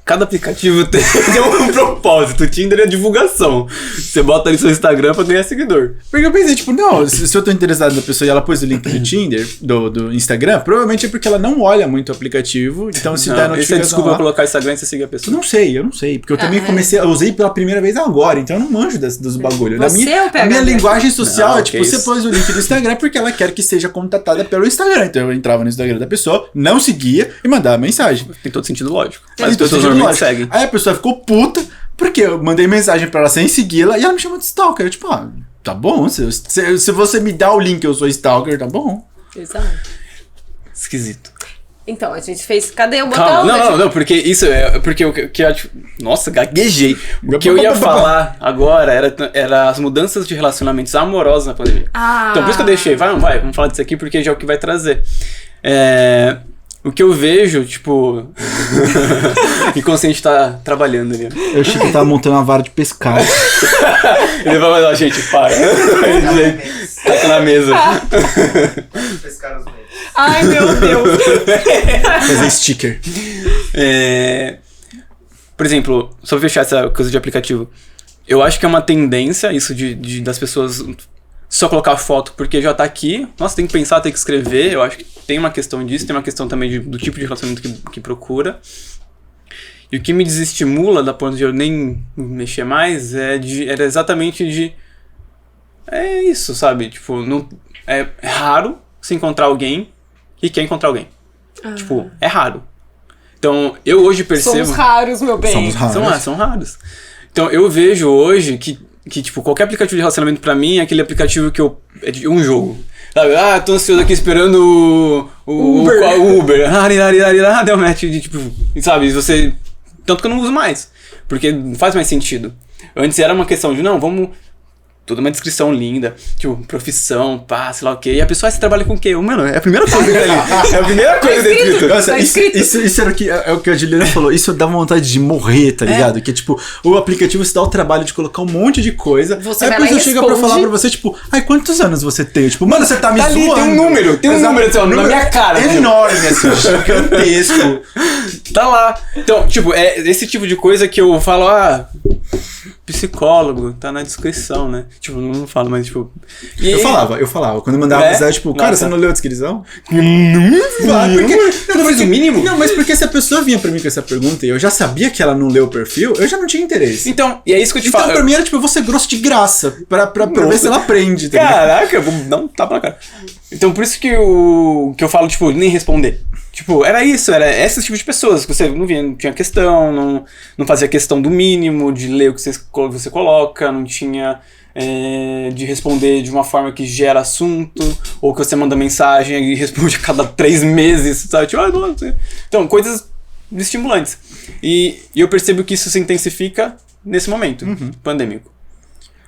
cada aplicativo tem um propósito. O Tinder é divulgação. Você bota ali seu Instagram pra ganhar seguidor. Porque eu pensei, tipo, não, se eu tô interessado na pessoa e ela pôs o link do Tinder, do Instagram, provavelmente é porque ela não olha muito o aplicativo. Então se der Não, esse notificação é desculpa lá, colocar Instagram e você seguir a pessoa. eu não sei. Porque eu também comecei, eu usei pela primeira vez agora, então eu não manjo dos bagulhos. Você é o A PhD. minha linguagem social Não, é tipo, que você isso. pôs o link do Instagram porque ela quer que seja contatada pelo Instagram. Então eu entrava no Instagram da pessoa, não seguia e mandava mensagem. Tem todo sentido lógico. Tem Mas as todo pessoas sentido normalmente lógico. seguem. Aí a pessoa ficou puta, porque eu mandei mensagem pra ela sem segui-la e ela me chamou de stalker. Eu, tipo, tá bom, se você me dá o link, eu sou stalker, tá bom. Exato. Esquisito. Então, a gente fez... Cadê o botão? Calma, não, porque isso é... Porque o que eu... Nossa, gaguejei. O que eu ia falar agora era as mudanças de relacionamentos amorosos na pandemia. Então, por isso que eu deixei. Vamos falar disso aqui, porque já é o que vai trazer. O que eu vejo, tipo... inconsciente tá trabalhando ali. Eu achei que eu tava montando uma vara de pescar. Ele vai falar, gente, para. Ele taca na mesa. Pescar os medos. Ai, meu Deus. Fazer sticker. Por exemplo, só pra fechar essa coisa de aplicativo. Eu acho que é uma tendência isso das pessoas só colocar foto porque já tá aqui. Nossa, tem que pensar, tem que escrever. Eu acho que tem uma questão disso, tem uma questão também do tipo de relacionamento que procura. E o que me desestimula da ponto de eu nem mexer mais era exatamente de... É isso, sabe? Tipo, não, é raro você encontrar alguém que quer encontrar alguém. Tipo, é raro. Então, eu hoje percebo... Somos raros, meu bem. Somos raros. São raros. Então, eu vejo hoje que, tipo, qualquer aplicativo de relacionamento pra mim é aquele aplicativo que é de um jogo. Sabe? Tô ansioso aqui esperando o Uber. Deu match de, tipo, sabe? Você... Tanto que eu não uso mais. Porque não faz mais sentido. Antes era uma questão de, não, vamos... Toda uma descrição linda, tipo, profissão, pá, sei lá o quê. E a pessoa, você trabalha com o quê? Mano, é a primeira coisa que tá ali. É a primeira coisa descrito. Nossa, isso era é o que a Juliana falou. Isso dá vontade de morrer, tá ligado? Que é tipo, o aplicativo se dá o trabalho de colocar um monte de coisa. Você aí vai a lá pessoa e chega pra responde. falar pra você, tipo, ai, quantos anos você tem? Tipo, mano, você tá me Tá ali, zoando. tem um número assim, ó, na minha cara. Enorme, assim, gigantesco. Tá lá. Então, tipo, é esse tipo de coisa que eu falo, psicólogo, tá na descrição, né? Tipo, não falo, mas tipo... Eu falava. Quando eu mandava mensagem, tipo, cara, Nossa. você não leu a descrição? Não fez o mínimo? Não, mas porque se a pessoa vinha pra mim com essa pergunta e eu já sabia que ela não leu o perfil, eu já não tinha interesse. Então, e é isso que eu te Então, falo. pra mim era tipo, eu vou ser grosso de graça, pra ver se ela aprende, tá ligado? Caraca, eu vou dar um tapa na cara. Então, por isso que eu falo, tipo, nem responder. Tipo, era esse tipo de pessoas, que você não tinha questão, não fazia questão do mínimo, de ler o que você coloca, não tinha de responder de uma forma que gera assunto, ou que você manda mensagem e responde a cada 3 meses, sabe? Tipo, nossa. Então, coisas estimulantes. E eu percebo que isso se intensifica nesse momento pandêmico.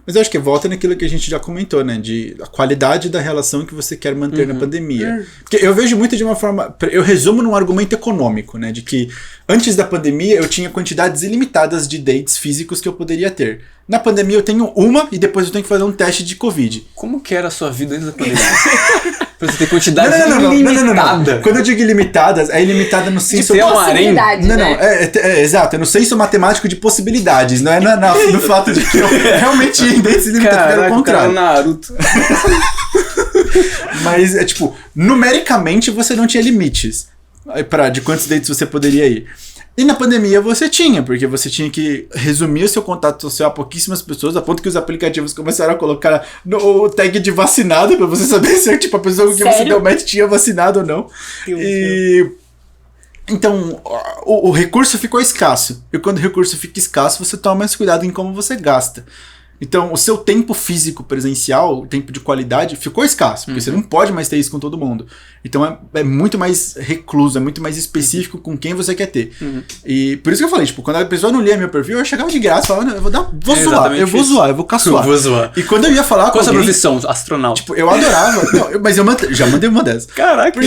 Mas eu acho que volta naquilo que a gente já comentou, né? De a qualidade da relação que você quer manter na pandemia. Porque eu vejo muito de uma forma... Eu resumo num argumento econômico, né? De que antes da pandemia eu tinha quantidades ilimitadas de dates físicos que eu poderia ter. Na pandemia eu tenho uma e depois eu tenho que fazer um teste de Covid. Como que era a sua vida antes da pandemia? Pra você ter quantidade Não. ilimitada. Quando eu digo ilimitadas, é ilimitada no senso... ter um harém? Não, exato, é no senso matemático de possibilidades, não é no fato de que eu realmente ia em dates ilimitados, pelo contrário. Naruto. Mas é tipo, numericamente você não tinha limites de quantos dates você poderia ir. E na pandemia você tinha, porque você tinha que resumir o seu contato social a pouquíssimas pessoas, a ponto que os aplicativos começaram a colocar o tag de vacinado pra você saber se tipo, a pessoa que você deu match tinha vacinado ou não. Então, o recurso ficou escasso. E quando o recurso fica escasso, você toma mais cuidado em como você gasta. Então, o seu tempo físico presencial, o tempo de qualidade, ficou escasso, porque você não pode mais ter isso com todo mundo. Então, é muito mais recluso, é muito mais específico com quem você quer ter. E por isso que eu falei, tipo, quando a pessoa não lia meu perfil, eu chegava de graça e falava, não, eu vou zoar, eu vou caçoar. Vou zoar. E quando eu ia falar com qual a sua alguém... profissão? Astronauta. Tipo, eu adorava. Não, mas eu já mandei uma dessas. Caraca.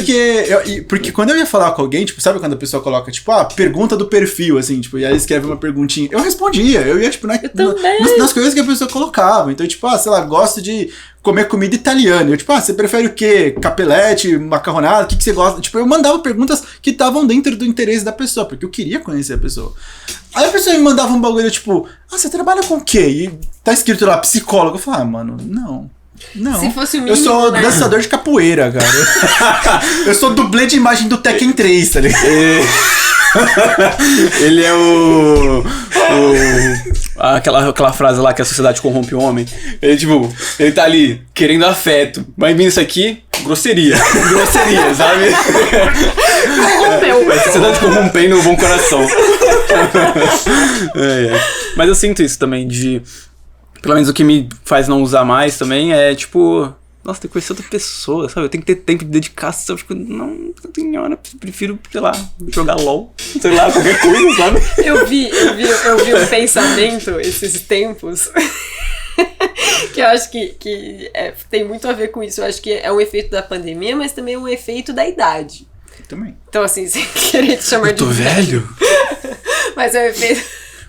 Porque quando eu ia falar com alguém, tipo, sabe quando a pessoa coloca, tipo, pergunta do perfil, assim, tipo, e aí escreve uma perguntinha. Eu respondia, eu ia, tipo, nas coisas que a pessoa colocava. Então, tipo, sei lá, gosto de comer comida italiana. Eu, tipo, você prefere o quê? Capelete, macarronada? O que você gosta? Tipo, eu mandava perguntas que estavam dentro do interesse da pessoa, porque eu queria conhecer a pessoa. Aí a pessoa me mandava um bagulho, tipo, você trabalha com o quê? E tá escrito lá, psicólogo. Eu falava, mano, não. Se fosse o mínimo, eu sou né? dançador de capoeira, cara. Eu sou dublê de imagem do Tekken 3, tá ligado? Ele é aquela frase lá que a sociedade corrompe o homem. Ele, tipo, ele tá ali querendo afeto. Mas vindo isso aqui, grosseria. Grosseria, sabe? Corrompeu. A sociedade corrompendo o bom coração. Mas eu sinto isso também de... Pelo menos o que me faz não usar mais também é, tipo... Nossa, tem que conhecer outra pessoa, sabe? Eu tenho que ter tempo de dedicação. Tipo, não tem hora, prefiro, sei lá, jogar LOL, sei lá, qualquer coisa, sabe? Eu vi um pensamento esses tempos que eu acho que tem muito a ver com isso. Eu acho que é um efeito da pandemia, mas também é um efeito da idade. Também. Então, assim, sem querer te chamar Eu tô velho? Mas é o efeito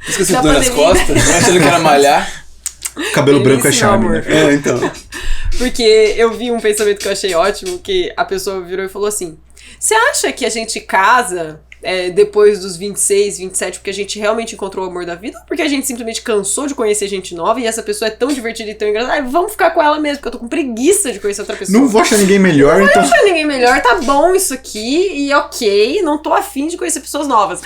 Por isso que eu da sinto dor nas pandemia. costas, achando que era malhar. Cabelo branco é Delícia, charme, amor. né? Então. Porque eu vi um pensamento que eu achei ótimo, que a pessoa virou e falou assim: você acha que a gente casa depois dos 26, 27, porque a gente realmente encontrou o amor da vida? Ou porque a gente simplesmente cansou de conhecer gente nova e essa pessoa é tão divertida e tão engraçada? Vamos ficar com ela mesmo, porque eu tô com preguiça de conhecer outra pessoa. Não vou achar ninguém melhor, Não então... vou achar ninguém melhor, tá bom isso aqui, e ok, não tô afim de conhecer pessoas novas.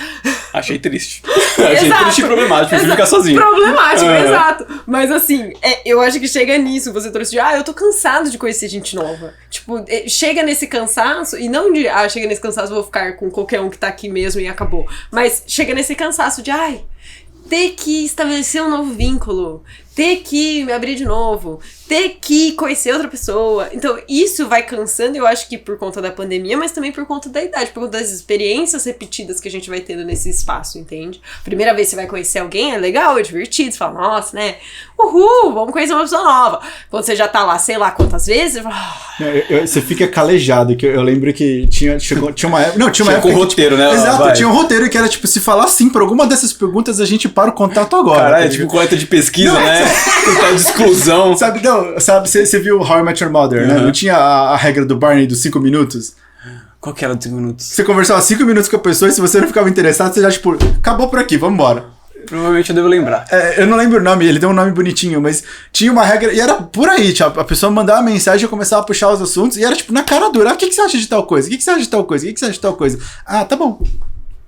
Achei triste. Achei triste e problemático, prefiro ficar sozinho. Problemático, exato. Mas assim, eu acho que chega nisso, você trouxe de, eu tô cansado de conhecer gente nova. Tipo, chega nesse cansaço, e não de, chega nesse cansaço, vou ficar com qualquer um que tá aqui mesmo e acabou. Mas chega nesse cansaço de, ter que estabelecer um novo vínculo, ter que me abrir de novo, ter que conhecer outra pessoa. Então, isso vai cansando, eu acho que por conta da pandemia, mas também por conta da idade, por conta das experiências repetidas que a gente vai tendo nesse espaço, entende? Primeira vez que você vai conhecer alguém, é legal, é divertido, você fala, nossa, né? Uhul, vamos conhecer uma pessoa nova. Quando você já tá lá, sei lá quantas vezes, você fala... Você fica calejado, que eu lembro que tinha uma época... Não, tinha uma época com roteiro, né? Exato, tinha um roteiro que era tipo, se falar sim pra alguma dessas perguntas, a gente para o contato agora. Caralho, é tipo coleta de pesquisa, né? Total de exclusão. Sabe, você viu How I Met Your Mother, né? Não tinha a regra do Barney dos 5 minutos? Qual que era dos 5 minutos? Você conversava 5 minutos com a pessoa e se você não ficava interessado, você já, tipo, acabou por aqui, vambora. Provavelmente eu devo lembrar. Eu não lembro o nome, ele deu um nome bonitinho, mas tinha uma regra, e era por aí, tipo, a pessoa mandava uma mensagem, eu começava a puxar os assuntos, e era tipo, na cara dura, o que você acha de tal coisa? O que você acha de tal coisa? O que você acha de tal coisa? Tá bom.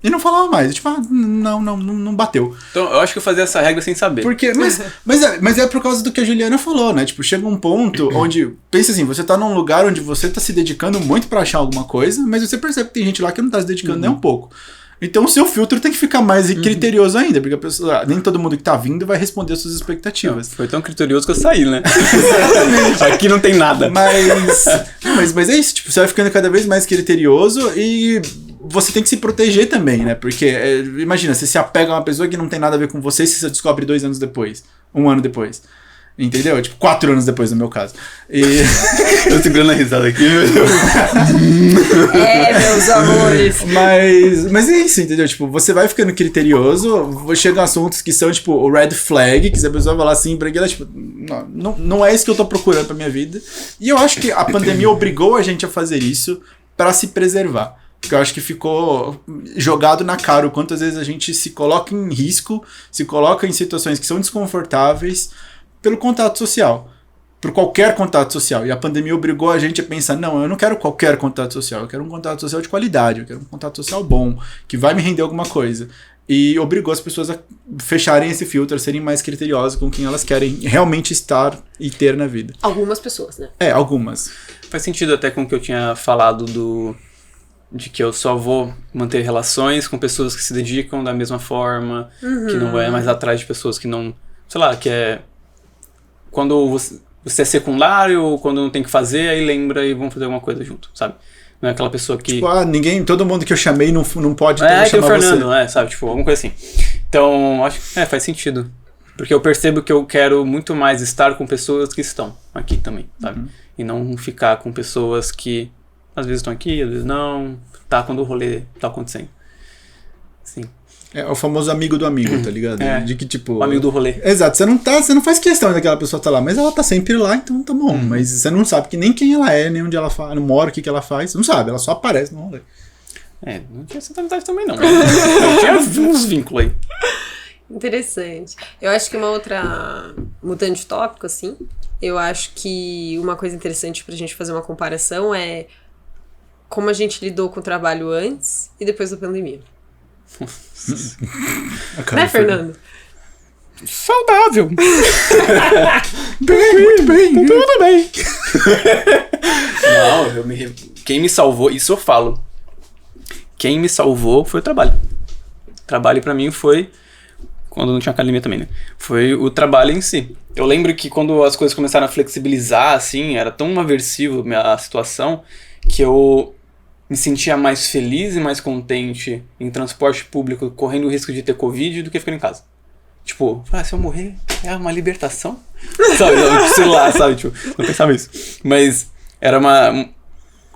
E não falava mais, tipo, não bateu. Então, eu acho que eu fazia essa regra sem saber. Porque, mas é por causa do que a Juliana falou, né? Tipo, chega um ponto onde, pensa assim, você tá num lugar onde você tá se dedicando muito pra achar alguma coisa, mas você percebe que tem gente lá que não tá se dedicando nem um pouco. Então o seu filtro tem que ficar mais criterioso ainda, porque a pessoa, nem todo mundo que tá vindo vai responder às suas expectativas. Não, foi tão criterioso que eu saí, né? Exatamente. Aqui não tem nada. Mas é isso, tipo, você vai ficando cada vez mais criterioso e você tem que se proteger também, né? Porque, imagina, você se apega a uma pessoa que não tem nada a ver com você se você descobre 2 anos depois, 1 ano depois. Entendeu? Tipo, 4 anos depois, no meu caso. Eu segurando a risada aqui, meu Deus. Meus amores. Mas é isso, entendeu? Tipo, você vai ficando criterioso, chegam assuntos que são, tipo, o red flag, que se a pessoa falar assim pra ela, tipo, não é isso que eu tô procurando pra minha vida. E eu acho que a pandemia obrigou a gente a fazer isso pra se preservar. Porque eu acho que ficou jogado na cara o quanto às vezes a gente se coloca em risco, se coloca em situações que são desconfortáveis pelo contato social, por qualquer contato social. E a pandemia obrigou a gente a pensar, não, eu não quero qualquer contato social, eu quero um contato social de qualidade, eu quero um contato social bom, que vai me render alguma coisa. E obrigou as pessoas a fecharem esse filtro, a serem mais criteriosas com quem elas querem realmente estar e ter na vida. Algumas pessoas, né? Algumas. Faz sentido até com o que eu tinha falado de que eu só vou manter relações com pessoas que se dedicam da mesma forma, que não é mais atrás de pessoas que não, sei lá, que é quando você é secundário ou quando não tem que fazer, aí lembra e vão fazer alguma coisa junto, sabe? Não é aquela pessoa que... Tipo, todo mundo que eu chamei não pode chamar você. É, o Fernando, né? Sabe? Tipo, alguma coisa assim. Então, acho que faz sentido. Porque eu percebo que eu quero muito mais estar com pessoas que estão aqui também, sabe? E não ficar com pessoas que às vezes estão aqui, às vezes não, tá quando o rolê tá acontecendo. Sim. É o famoso amigo do amigo, tá ligado? De que, tipo... O amigo do rolê. Exato, você não faz questão daquela pessoa tá lá, mas ela tá sempre lá, então tá bom. Mas você não sabe que nem quem ela é, nem onde ela não mora, o que ela faz. Você não sabe, ela só aparece no rolê. Não tinha essa amizade também não. Eu tinha uns vínculos aí. Interessante. Eu acho que uma outra... Mudando de tópico, assim, eu acho que uma coisa interessante pra gente fazer uma comparação é como a gente lidou com o trabalho antes e depois da pandemia. Né, Fernando? Saudável. Muito bem. Tudo bem. Não, quem me salvou, isso eu falo. Quem me salvou foi o trabalho. O trabalho pra mim foi, quando não tinha academia também, né? Foi o trabalho em si. Eu lembro que quando as coisas começaram a flexibilizar, assim, era tão aversivo a situação, que eu me sentia mais feliz e mais contente em transporte público, correndo o risco de ter Covid, do que ficando em casa. Tipo, se eu morrer, é uma libertação? Sabe, sei lá, sabe, tipo, não pensava isso. Mas era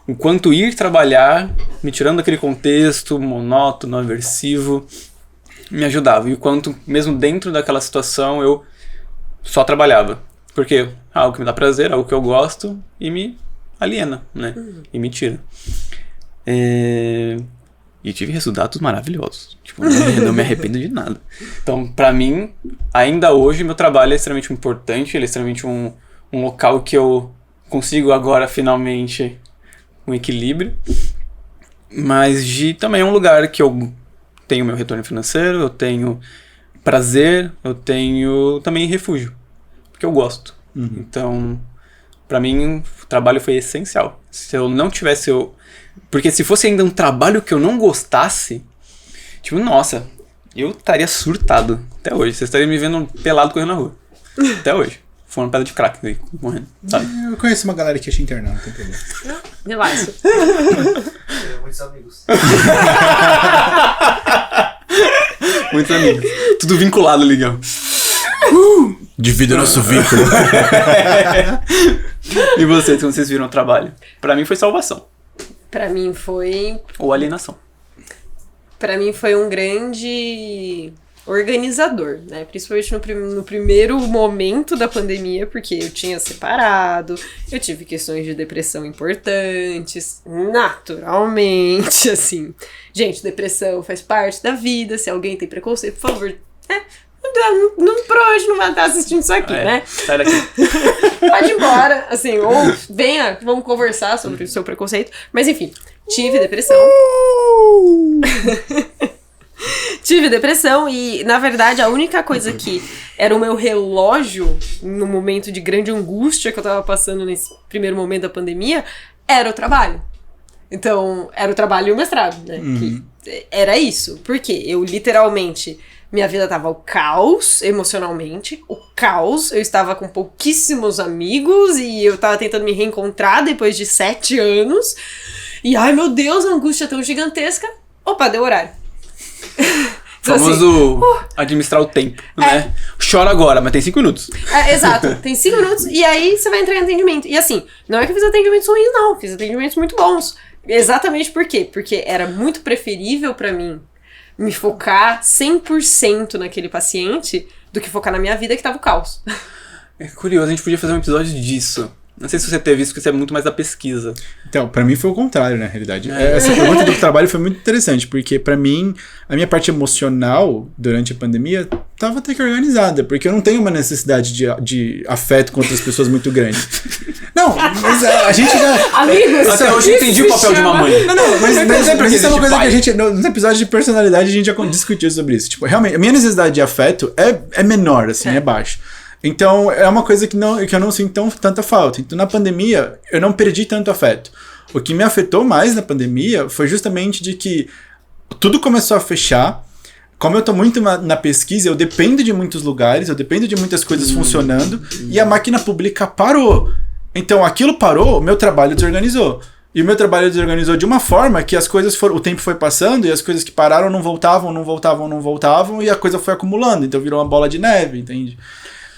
enquanto ir trabalhar, me tirando daquele contexto monótono, aversivo, me ajudava. E o quanto, mesmo dentro daquela situação, eu só trabalhava. Porque algo que me dá prazer, algo que eu gosto, e me aliena, né? E me tira. E tive resultados maravilhosos. Tipo, não me arrependo de nada. Então, pra mim, ainda hoje, meu trabalho é extremamente importante. Ele é extremamente um local que eu consigo agora, finalmente, um equilíbrio. Mas também é um lugar que eu tenho meu retorno financeiro, eu tenho prazer, eu tenho também refúgio. Porque eu gosto. Então, Pra mim, o trabalho foi essencial. Se eu não tivesse... Porque se fosse ainda um trabalho que eu não gostasse, tipo, nossa, eu estaria surtado até hoje. Vocês estariam me vendo pelado correndo na rua. Até hoje. Fumando pedra de crack, aí, morrendo, sabe? Eu conheço uma galera que ia te internar, não tem problema. Relaxa. Tenho muitos amigos. Muitos amigos. Tudo vinculado, ligão. Divida o nosso vínculo. E vocês, quando vocês viram o trabalho? Pra mim foi salvação. Pra mim foi... Ou alienação. Pra mim foi um grande organizador, né? Principalmente no primeiro momento da pandemia, porque eu tinha separado, eu tive questões de depressão importantes, naturalmente, assim. Gente, depressão faz parte da vida, se alguém tem preconceito, por favor, por hoje não vai estar assistindo isso aqui, né? Sai daqui. Pode ir embora, assim, ou venha, vamos conversar sobre o seu preconceito. Mas enfim, tive depressão. Tive depressão e, na verdade, a única coisa que era o meu relógio no momento de grande angústia que eu tava passando nesse primeiro momento da pandemia era o trabalho. Então, era o trabalho e o mestrado, né? Que era isso. Porque eu, literalmente... Minha vida tava o caos, emocionalmente, o caos. Eu estava com pouquíssimos amigos e eu tava tentando me reencontrar depois de 7 anos. E, ai meu Deus, a angústia tão gigantesca. Opa, deu horário. Então, Famoso administrar o tempo, né? Chora agora, mas tem 5 minutos. Exato, tem 5 minutos e aí você vai entrar em atendimento. E assim, não é que eu fiz atendimentos ruins, não. Fiz atendimentos muito bons. Exatamente por quê? Porque era muito preferível pra mim me focar 100% naquele paciente do que focar na minha vida que tava o caos. É curioso, a gente podia fazer um episódio disso. Não sei se você teve isso, porque você é muito mais da pesquisa. Então, pra mim foi o contrário, na realidade. Essa pergunta do trabalho foi muito interessante, porque pra mim, a minha parte emocional, durante a pandemia, tava até que organizada, porque eu não tenho uma necessidade de afeto com outras pessoas muito grande. Não, mas a gente já... Amigos! Até hoje eu entendi o papel de uma mãe. Não, mas isso é uma coisa pai. que a gente, nos episódios de personalidade, a gente já discutiu sobre isso. Tipo, realmente, a minha necessidade de afeto é menor, assim, é baixa. Então, é uma coisa que eu não sinto tanta falta. Então, na pandemia, eu não perdi tanto afeto. O que me afetou mais na pandemia foi justamente de que tudo começou a fechar. Como eu tô muito na pesquisa, eu dependo de muitos lugares, eu dependo de muitas coisas funcionando, e a máquina pública parou. Então, aquilo parou, o meu trabalho desorganizou. E o meu trabalho desorganizou de uma forma que as coisas o tempo foi passando e as coisas que pararam não voltavam, e a coisa foi acumulando. Então, virou uma bola de neve, entende?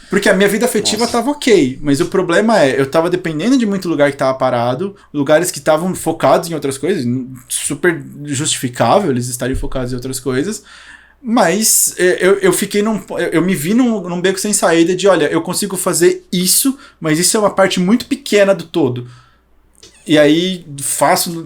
Porque a minha vida afetiva tava ok, mas o problema eu tava dependendo de muito lugar que tava parado, lugares que estavam focados em outras coisas, super justificável eles estarem focados em outras coisas, mas eu me vi num beco sem saída de, olha, eu consigo fazer isso, mas isso é uma parte muito pequena do todo. E aí faço,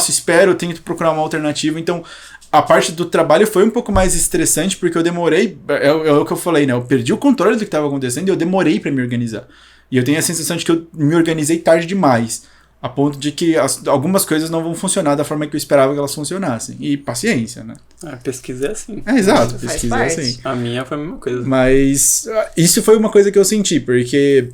espero, tento procurar uma alternativa, então... A parte do trabalho foi um pouco mais estressante, porque eu demorei, é o que eu falei, né? Eu perdi o controle do que estava acontecendo e eu demorei para me organizar. E eu tenho a sensação de que eu me organizei tarde demais, a ponto de que algumas coisas não vão funcionar da forma que eu esperava que elas funcionassem. E paciência, né? A pesquisa é assim. Exato, pesquisa é assim. A minha foi a mesma coisa. Mas isso foi uma coisa que eu senti, porque...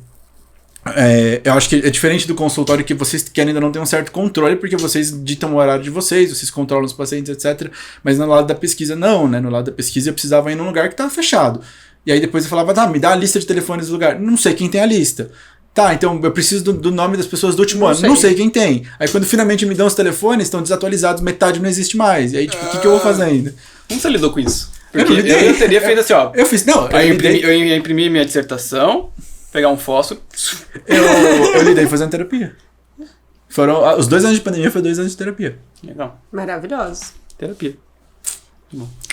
eu acho que é diferente do consultório, que vocês que ainda não têm um certo controle, porque vocês ditam o horário de vocês controlam os pacientes, etc. Mas no lado da pesquisa não, né? No lado da pesquisa eu precisava ir num lugar que estava fechado. E aí depois eu falava, me dá a lista de telefones do lugar. Não sei quem tem a lista. Tá, então eu preciso do nome das pessoas do último ano. Não sei quem tem. Aí quando finalmente me dão os telefones, estão desatualizados, metade não existe mais. E aí, tipo, o que eu vou fazer ainda? Como você lidou com isso? Porque eu teria feito assim, ó. Eu fiz, não, Eu ia imprimir minha dissertação, pegar um fósforo. Eu lidei fazendo terapia. Os 2 anos de pandemia foi 2 anos de terapia. Legal. Maravilhoso. Terapia.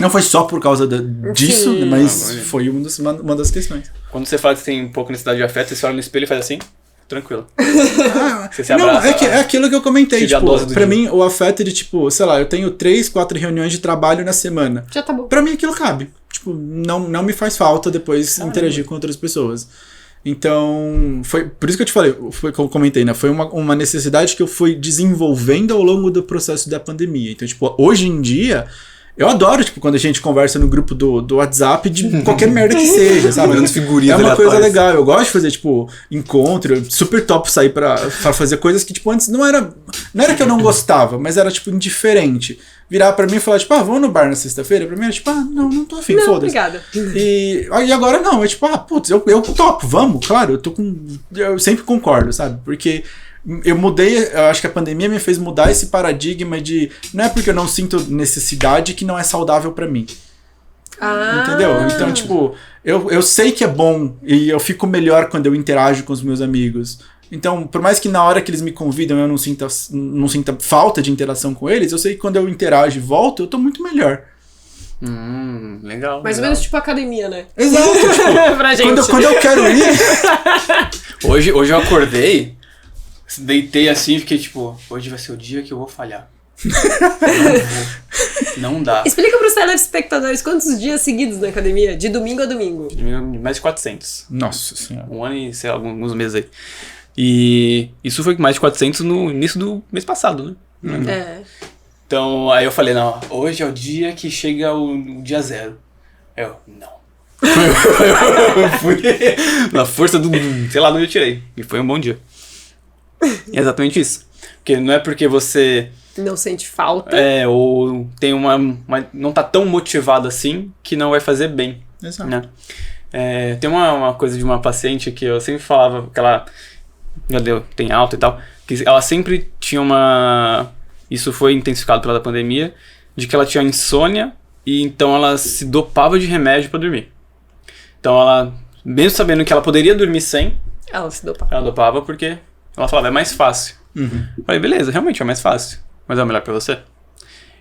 Não foi só por causa disso, Sim. mas foi uma das questões. Quando você fala que você tem um pouco necessidade de afeto, você olha no espelho e faz assim, tranquilo. Você se Não, abraça. é aquilo que eu comentei. Tive a Tipo, dose do pra dia. mim, o afeto de, tipo, sei lá, eu tenho 3, 4 reuniões de trabalho na semana. Já tá bom. Pra mim aquilo cabe. Tipo, não me faz falta depois interagir com outras pessoas. Então, foi por isso que eu te falei, foi que eu comentei, né? Foi uma necessidade que eu fui desenvolvendo ao longo do processo da pandemia. Então, tipo, hoje em dia, Eu adoro, tipo, quando a gente conversa no grupo do WhatsApp de qualquer merda que seja, sabe? Mandando figurinhas É uma coisa aleatórias. legal. Eu gosto de fazer, tipo, encontro. Eu super top sair pra fazer coisas que, tipo, antes não era que eu não gostava, mas era, tipo, indiferente. Virar pra mim e falar, tipo, vamos no bar na sexta-feira? Pra mim era, tipo, não tô afim, Não, foda-se. obrigada. E agora não, é tipo, putz, eu topo, vamos, claro, eu sempre concordo, sabe? Porque eu mudei, eu acho que a pandemia me fez mudar esse paradigma de, não é porque eu não sinto necessidade que não é saudável pra mim. Entendeu? Então, tipo, eu sei que é bom e eu fico melhor quando eu interajo com os meus amigos. Então, por mais que na hora que eles me convidam eu não sinta falta de interação com eles, eu sei que quando eu interajo e volto, eu tô muito melhor. Legal. Mais ou legal. menos tipo academia, né? Exato, tipo, Pra gente. quando eu quero ir... Hoje eu acordei, deitei assim e fiquei tipo, hoje vai ser o dia que eu vou falhar. Não dá. Explica pros telespectadores quantos dias seguidos na academia, de domingo a domingo. Mais de 400. Nossa senhora. Um ano e, sei lá, alguns meses aí. E isso foi mais de 400 no início do mês passado, né? É. Então, aí eu falei, não, hoje é o dia que chega o dia zero. Eu, não. Eu fui na força sei lá de onde eu tirei. E foi um bom dia. E é exatamente isso. Porque não é porque você Não sente falta. ou tem não tá tão motivado assim que não vai fazer bem. Exato. Né? Tem uma coisa de uma paciente que eu sempre falava que ela tem alta e tal, que ela sempre tinha isso foi intensificado pela pandemia, de que ela tinha insônia e então ela se dopava de remédio pra dormir. Então ela, mesmo sabendo que ela poderia dormir sem, Ela se dopava. ela dopava porque ela falava, é mais fácil. Eu falei, beleza, realmente é mais fácil, mas é o melhor pra você.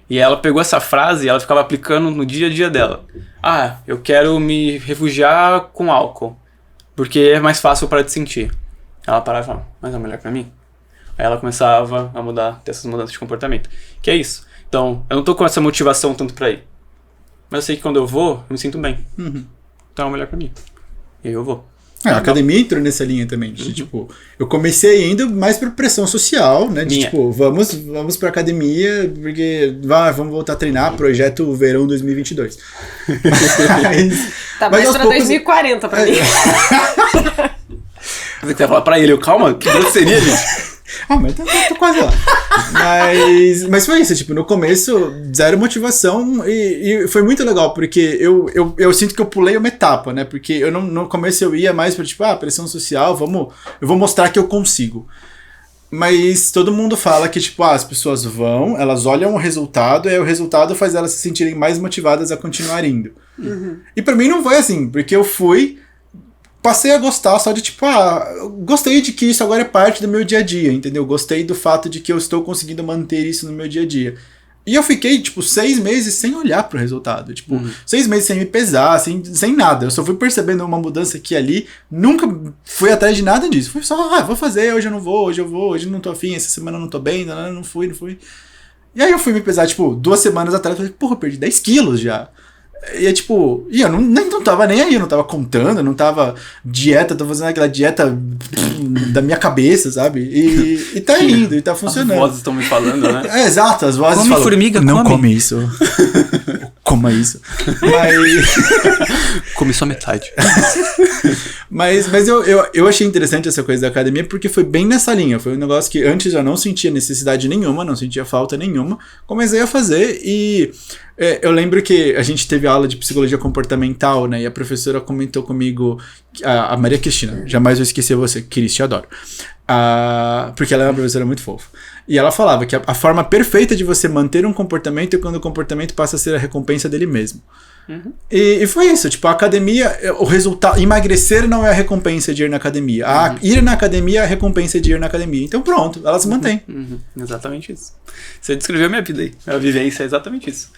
E ela pegou essa frase e ela ficava aplicando no dia a dia dela. Eu quero me refugiar com álcool, porque é mais fácil para de sentir. Ela parava e falava, mas é o melhor pra mim? Aí ela começava a ter essas mudanças de comportamento. Que é isso. Então, eu não tô com essa motivação tanto pra ir. Mas eu sei que quando eu vou, eu me sinto bem. Então é o melhor pra mim. E aí eu vou. A academia entrou nessa linha também. De, tipo, eu comecei indo mais por pressão social, né? De tipo, vamos pra academia, porque vamos voltar a treinar, projeto verão 2022. Tá mas mais aos pra poucos- 2040 pra mim. Você quer falar pra ele, calma, que grosseria, gente. Mas tô quase lá. Mas foi isso, tipo, no começo, zero motivação e foi muito legal, porque eu sinto que eu pulei uma etapa, né? Porque eu no começo eu ia mais pra, tipo, pressão social, eu vou mostrar que eu consigo. Mas todo mundo fala que, tipo, as pessoas vão, elas olham o resultado, e aí o resultado faz elas se sentirem mais motivadas a continuar indo. E pra mim não foi assim, porque eu passei a gostar só de, tipo, gostei de que isso agora é parte do meu dia a dia, entendeu? Gostei do fato de que eu estou conseguindo manter isso no meu dia a dia. E eu fiquei, tipo, 6 meses sem olhar pro resultado. Tipo, 6 meses sem me pesar, sem nada. Eu só fui percebendo uma mudança aqui e ali. Nunca fui atrás de nada disso. Fui só, vou fazer, hoje eu não vou, hoje eu vou, hoje eu não tô afim, essa semana eu não tô bem, não fui. E aí eu fui me pesar, tipo, 2 semanas atrás, falei, porra, eu perdi 10 quilos já. E é tipo, eu não tava nem aí, eu não tava contando, eu não tava tô fazendo aquela dieta da minha cabeça, sabe? E tá indo, e tá funcionando. As vozes estão me falando, né? Exato, as vozes Come falam, formiga, não come." come isso. Coma isso. Comi só metade. Mas eu achei interessante essa coisa da academia porque foi bem nessa linha. Foi um negócio que antes eu não sentia necessidade nenhuma, não sentia falta nenhuma. Comecei a fazer e eu lembro que a gente teve aula de psicologia comportamental, né? E a professora comentou comigo, a Maria Cristina, jamais vou esquecer você, Cris, te adoro. Porque ela é uma professora muito fofa. E ela falava que a forma perfeita de você manter um comportamento é quando o comportamento passa a ser a recompensa dele mesmo. E foi isso, tipo, a academia, o resultado, emagrecer não é a recompensa de ir na academia. Ir na academia é a recompensa de ir na academia. Então pronto, ela se mantém. Exatamente isso. Você descreveu a minha vida aí. A vivência é exatamente isso.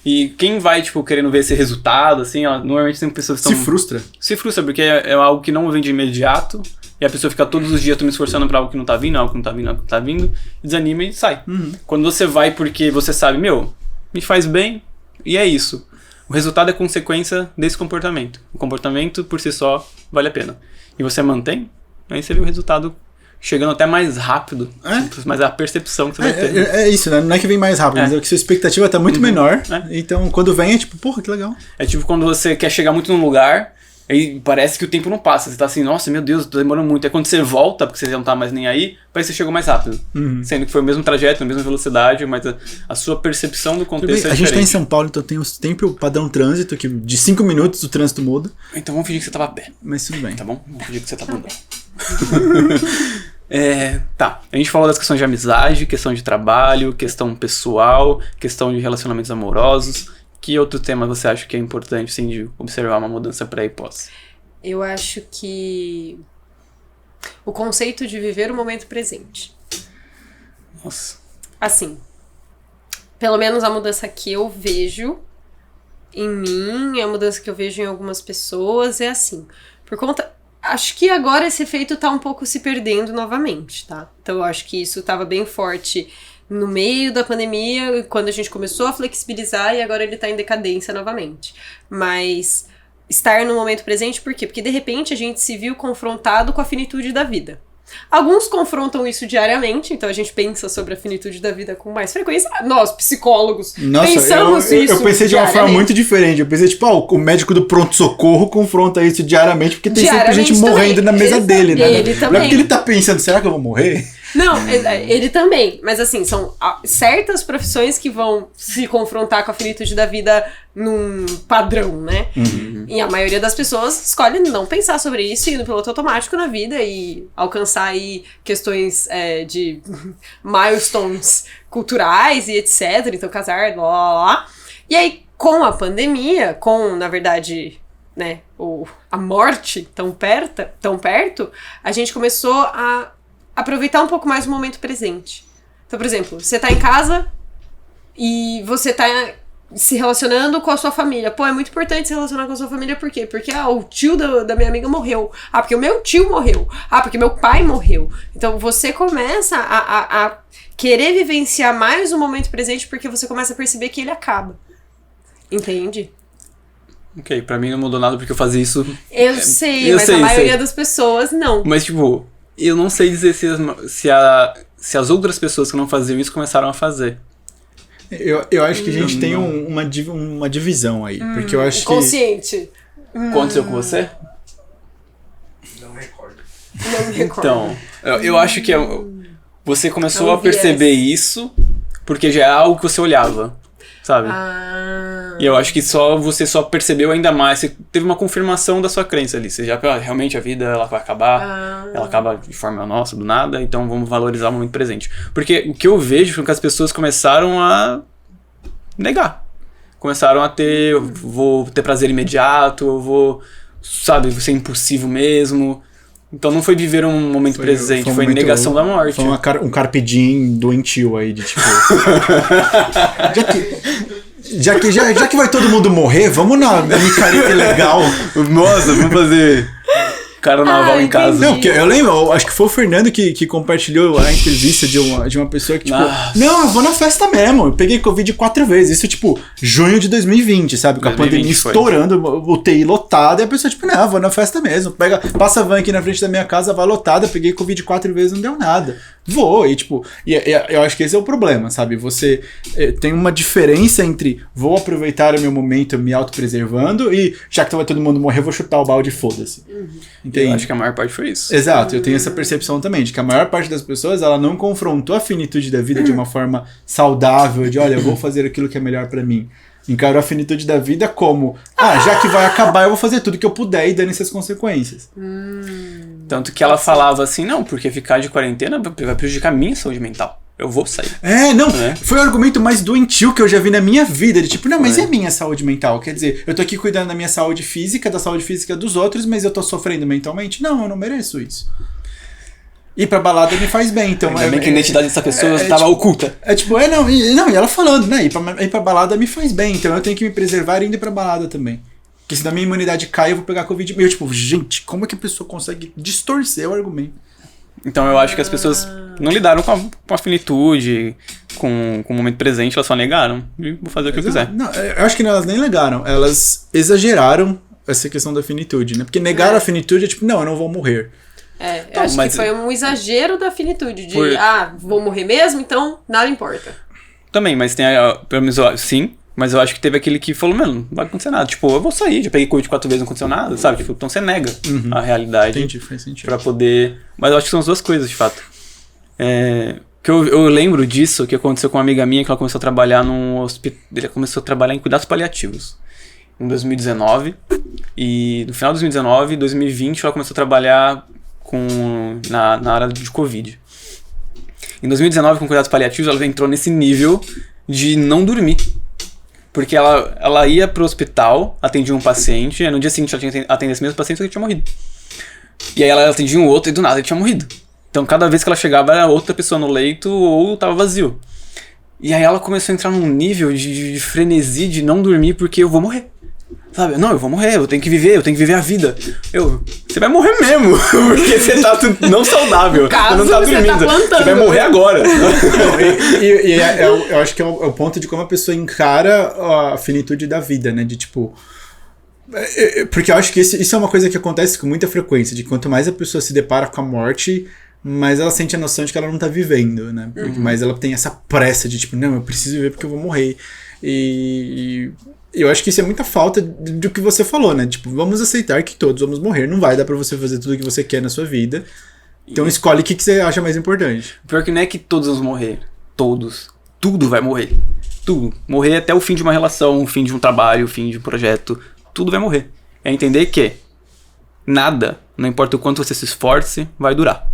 E quem vai, tipo, querendo ver esse resultado, assim, normalmente tem pessoas que Se frustra. Se frustra, porque é algo que não vem de imediato, e a pessoa fica todos os dias me esforçando pra algo que não tá vindo, algo que não tá vindo, algo que não tá vindo, e desanima e sai. Quando você vai porque você sabe, me faz bem, e é isso. O resultado é consequência desse comportamento. O comportamento, por si só, vale a pena. E você mantém, aí você vê o resultado chegando até mais rápido. Mas é a percepção que você vai ter. É isso, né? Não é que vem mais rápido, mas é que sua expectativa tá muito menor. Então, quando vem, é tipo, porra, que legal. É tipo quando você quer chegar muito num lugar e parece que o tempo não passa. Você tá assim, nossa, meu Deus, tô demorando muito. Aí quando você volta, porque você já não tá mais nem aí, parece que você chegou mais rápido. Sendo que foi o mesmo trajeto, a mesma velocidade, mas a sua percepção do contexto é A gente tá em diferente. São Paulo, então tem sempre o padrão trânsito, que de 5 minutos o trânsito muda. Então vamos fingir que você tava a pé, Mas tudo bem. tá bom? Vamos fingir que você tava andando. Tá, a gente falou das questões de amizade, questão de trabalho, questão pessoal, questão de relacionamentos amorosos. Que outro tema você acha que é importante, assim, de observar uma mudança pré e pós? Eu acho que o conceito de viver o momento presente. Nossa. Assim, pelo menos a mudança que eu vejo em mim, a mudança que eu vejo em algumas pessoas é assim. Por conta... Acho que agora esse efeito tá um pouco se perdendo novamente, tá? Então eu acho que isso tava bem forte no meio da pandemia, quando a gente começou a flexibilizar, e agora ele tá em decadência novamente. Mas estar no momento presente, por quê? Porque de repente a gente se viu confrontado com a finitude da vida. Alguns confrontam isso diariamente, então a gente pensa sobre a finitude da vida com mais frequência. Nós, psicólogos, pensamos isso eu pensei de uma forma muito diferente. Eu pensei, tipo, o médico do pronto-socorro confronta isso diariamente, porque tem sempre gente morrendo na mesa dele, né? Ele também. Não é porque ele tá pensando, será que eu vou morrer? Não, ele também. Mas assim, são certas profissões que vão se confrontar com a finitude da vida num padrão, né? E a maioria das pessoas escolhe não pensar sobre isso e ir no piloto automático na vida e alcançar aí questões de milestones culturais e etc. Então, casar, blá, blá, blá. E aí, com a pandemia, na verdade, né, a morte tão perto, a gente começou a aproveitar um pouco mais o momento presente. Então, por exemplo, você tá em casa e você tá se relacionando com a sua família. Pô, é muito importante se relacionar com a sua família, por quê? Porque o tio da minha amiga morreu. Porque o meu tio morreu. Porque meu pai morreu. Então, você começa a querer vivenciar mais o momento presente porque você começa a perceber que ele acaba. Entende? Ok, pra mim não mudou nada porque eu fazia isso. Eu sei, mas a maioria das pessoas não. Mas, tipo, eu não sei dizer se as outras pessoas que não faziam isso começaram a fazer. Eu acho que a gente tem uma divisão aí. Porque eu acho consciente. Aconteceu com você? Não recordo. Não me recordo. Então, eu acho que você começou a perceber isso porque já é algo que você olhava, sabe? E eu acho que você só percebeu ainda mais, você teve uma confirmação da sua crença ali, você já, realmente a vida ela vai acabar, ela acaba de forma nossa, do nada, então vamos valorizar o momento presente. Porque o que eu vejo foi que as pessoas começaram a negar, começaram a ter, vou ter prazer imediato, eu vou, sabe, ser impulsivo mesmo. Então não foi viver um momento presente, foi negação da morte. Foi um carpe diem doentio aí, de tipo... Já que vai todo mundo morrer, vamos na micareta legal. Nossa, vamos fazer carnaval em casa. Não, porque eu lembro, acho que foi o Fernando que compartilhou a entrevista de uma pessoa que, tipo, não, eu vou na festa mesmo. Eu peguei Covid 4 vezes. Isso, tipo, junho de 2020, sabe? Com a pandemia estourando, o TI lotado. E a pessoa, tipo, não, eu vou na festa mesmo. Passa a van aqui na frente da minha casa, vai lotada. Peguei Covid 4 vezes, não deu nada. Vou, e tipo, eu acho que esse é o problema, sabe? Você tem uma diferença entre vou aproveitar o meu momento me autopreservando e já que vai todo mundo morrer, eu vou chutar o balde, foda-se. Entende? Eu acho que a maior parte foi isso. Exato, eu tenho essa percepção também, de que a maior parte das pessoas, ela não confrontou a finitude da vida de uma forma saudável, de olha, eu vou fazer aquilo que é melhor pra mim. Encarou a finitude da vida como, já que vai acabar, eu vou fazer tudo que eu puder e dane-se as consequências. Tanto que ela falava assim, não, porque ficar de quarentena vai prejudicar a minha saúde mental. Eu vou sair. Foi o argumento mais doentio que eu já vi na minha vida. De tipo, não, mas e a minha saúde mental? Quer dizer, eu tô aqui cuidando da minha saúde física, da saúde física dos outros, mas eu tô sofrendo mentalmente? Não, eu não mereço isso. Ir pra balada me faz bem, então... Ainda bem que a identidade dessa pessoa estava oculta. E ela falando, né, ir pra balada me faz bem, então eu tenho que me preservar indo pra balada também. Porque se da minha imunidade cai, eu vou pegar Covid. Eu, tipo, gente, como é que a pessoa consegue distorcer o argumento? Então eu acho que as pessoas não lidaram com a finitude, com o momento presente, elas só negaram. E vou fazer o que eu quiser. Não, eu acho que elas nem negaram, elas exageraram essa questão da finitude, né? Porque negar a finitude é tipo, não, eu não vou morrer. Eu Então, acho que mas- foi um exagero da finitude. De, Por- vou morrer mesmo, então nada importa. Também, mas tem pelo menos, sim, mas eu acho que teve aquele que falou, mano, não vai acontecer nada. Tipo, eu vou sair, já peguei Covid 4 vezes, não aconteceu nada, sabe? Tipo, então você nega a realidade. Entendi, faz sentido. Pra poder... Mas eu acho que são as duas coisas, de fato. Que eu lembro disso, que aconteceu com uma amiga minha, que ela começou a trabalhar num hospital... Ela começou a trabalhar em cuidados paliativos. Em 2019. E no final de 2019, 2020, ela começou a trabalhar na área de Covid. Em 2019, com cuidados paliativos, ela entrou nesse nível de não dormir. Porque ela ia pro hospital, atendia um paciente, e no dia seguinte ela tinha que atender esse mesmo paciente, só que ele tinha morrido. E aí ela atendia um outro e do nada ele tinha morrido. Então cada vez que ela chegava era outra pessoa no leito ou tava vazio. E aí ela começou a entrar num nível de frenesi de não dormir porque eu vou morrer. Sabe? Não, eu vou morrer, eu tenho que viver a vida. Você vai morrer mesmo, porque você tá não saudável. Caso você não tá você dormindo. tá plantando. Você vai morrer agora. Eu acho que é o ponto de como a pessoa encara a finitude da vida, né? De tipo. Porque eu acho que isso é uma coisa que acontece com muita frequência, de quanto mais a pessoa se depara com a morte, mais ela sente a noção de que ela não tá vivendo, né? Porque mais ela tem essa pressa de tipo, não, eu preciso viver porque eu vou morrer. E eu acho que isso é muita falta do que você falou, né? Tipo, vamos aceitar que todos vamos morrer, não vai dar pra você fazer tudo o que você quer na sua vida. Então escolhe o que você acha mais importante. Pior que não é que todos vão morrer. Todos. Tudo vai morrer. Tudo. Morrer até o fim de uma relação, o fim de um trabalho, o fim de um projeto. Tudo vai morrer. É entender que nada, não importa o quanto você se esforce, vai durar.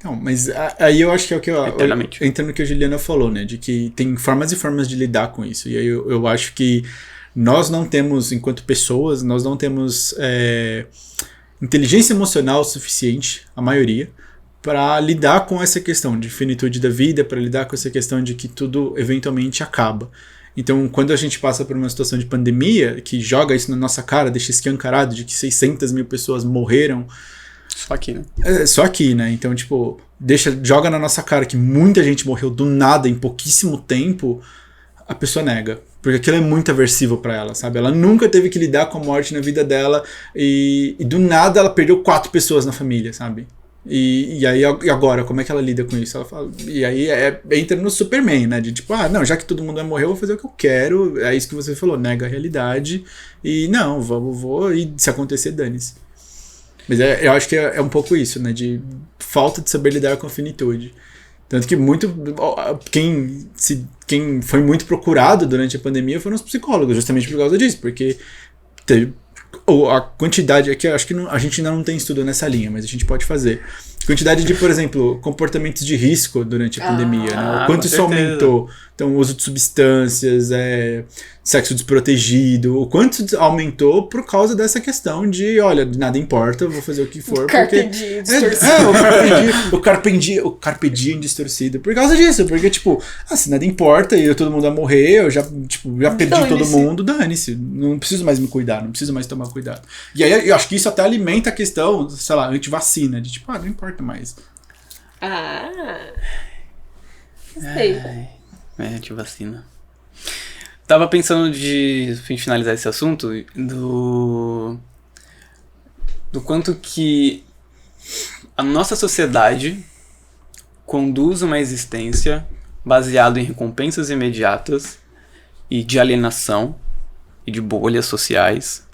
Não, mas aí eu acho que é o que Eternamente. entra no que a Juliana falou, né? De que tem formas e formas de lidar com isso. E aí eu acho que nós não temos, enquanto pessoas, nós não temos inteligência emocional suficiente, a maioria, para lidar com essa questão de finitude da vida, para lidar com essa questão de que tudo eventualmente acaba. Então, quando a gente passa por uma situação de pandemia, que joga isso na nossa cara, deixa escancarado de que 600 mil pessoas morreram, Só aqui, né? só aqui, né? Então, tipo, joga na nossa cara que muita gente morreu do nada em pouquíssimo tempo, a pessoa nega. Porque aquilo é muito aversivo pra ela, sabe? Ela nunca teve que lidar com a morte na vida dela e do nada ela perdeu 4 pessoas na família, sabe? E aí, e agora, como é que ela lida com isso? Ela fala, e aí entra no Superman, né? De tipo, não, já que todo mundo vai morrer, eu vou fazer o que eu quero. É isso que você falou, nega a realidade. E não, vou e se acontecer, dane-se. Mas eu acho que é um pouco isso, né? De falta de saber lidar com a finitude. Tanto que quem foi muito procurado durante a pandemia foram os psicólogos, justamente por causa disso. Porque a quantidade, aqui acho que a gente ainda não tem estudo nessa linha, mas a gente pode fazer. Quantidade de, por exemplo, comportamentos de risco durante a pandemia, né? O quanto isso aumentou. Então, o uso de substâncias, sexo desprotegido, o quanto aumentou por causa dessa questão de, olha, nada importa, eu vou fazer o que for. Carpe diem distorcido. O carpe diem distorcido. Por causa disso, porque, tipo, se nada importa e todo mundo vai morrer, eu já perdi todo mundo, dane-se. Não preciso mais me cuidar, não preciso mais tomar cuidado. E aí, eu acho que isso até alimenta a questão, sei lá, antivacina, de tipo, não importa mais. Sei. Antivacina. Tava pensando de finalizar esse assunto do quanto que a nossa sociedade conduz uma existência baseada em recompensas imediatas e de alienação e de bolhas sociais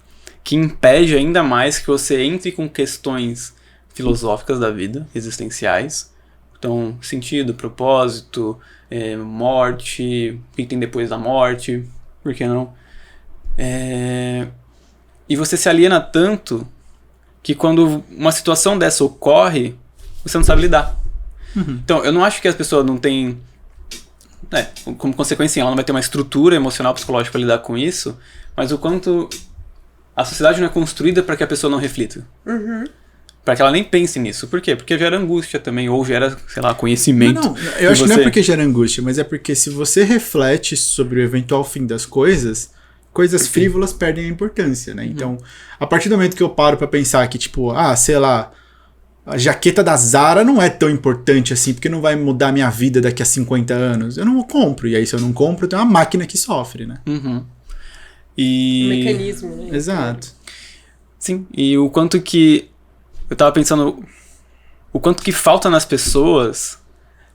que impede ainda mais que você entre com questões filosóficas da vida, existenciais. Então, sentido, propósito, morte, o que tem depois da morte, por que não? E você se aliena tanto que quando uma situação dessa ocorre, você não sabe lidar. Então, eu não acho que as pessoas não têm... como consequência, ela não vai ter uma estrutura emocional, psicológica para lidar com isso, mas o quanto a sociedade não é construída para que a pessoa não reflita. Para que ela nem pense nisso. Por quê? Porque gera angústia também, ou gera, sei lá, conhecimento. Não, eu acho que não é porque gera angústia, mas é porque se você reflete sobre o eventual fim das coisas frívolas perdem a importância, né? Então, a partir do momento que eu paro pra pensar que, tipo, sei lá, a jaqueta da Zara não é tão importante assim, porque não vai mudar minha vida daqui a 50 anos, eu não compro. E aí, se eu não compro, tem uma máquina que sofre, né? Um mecanismo, né? Exato. Sim, e o quanto que... Eu tava pensando o quanto que falta nas pessoas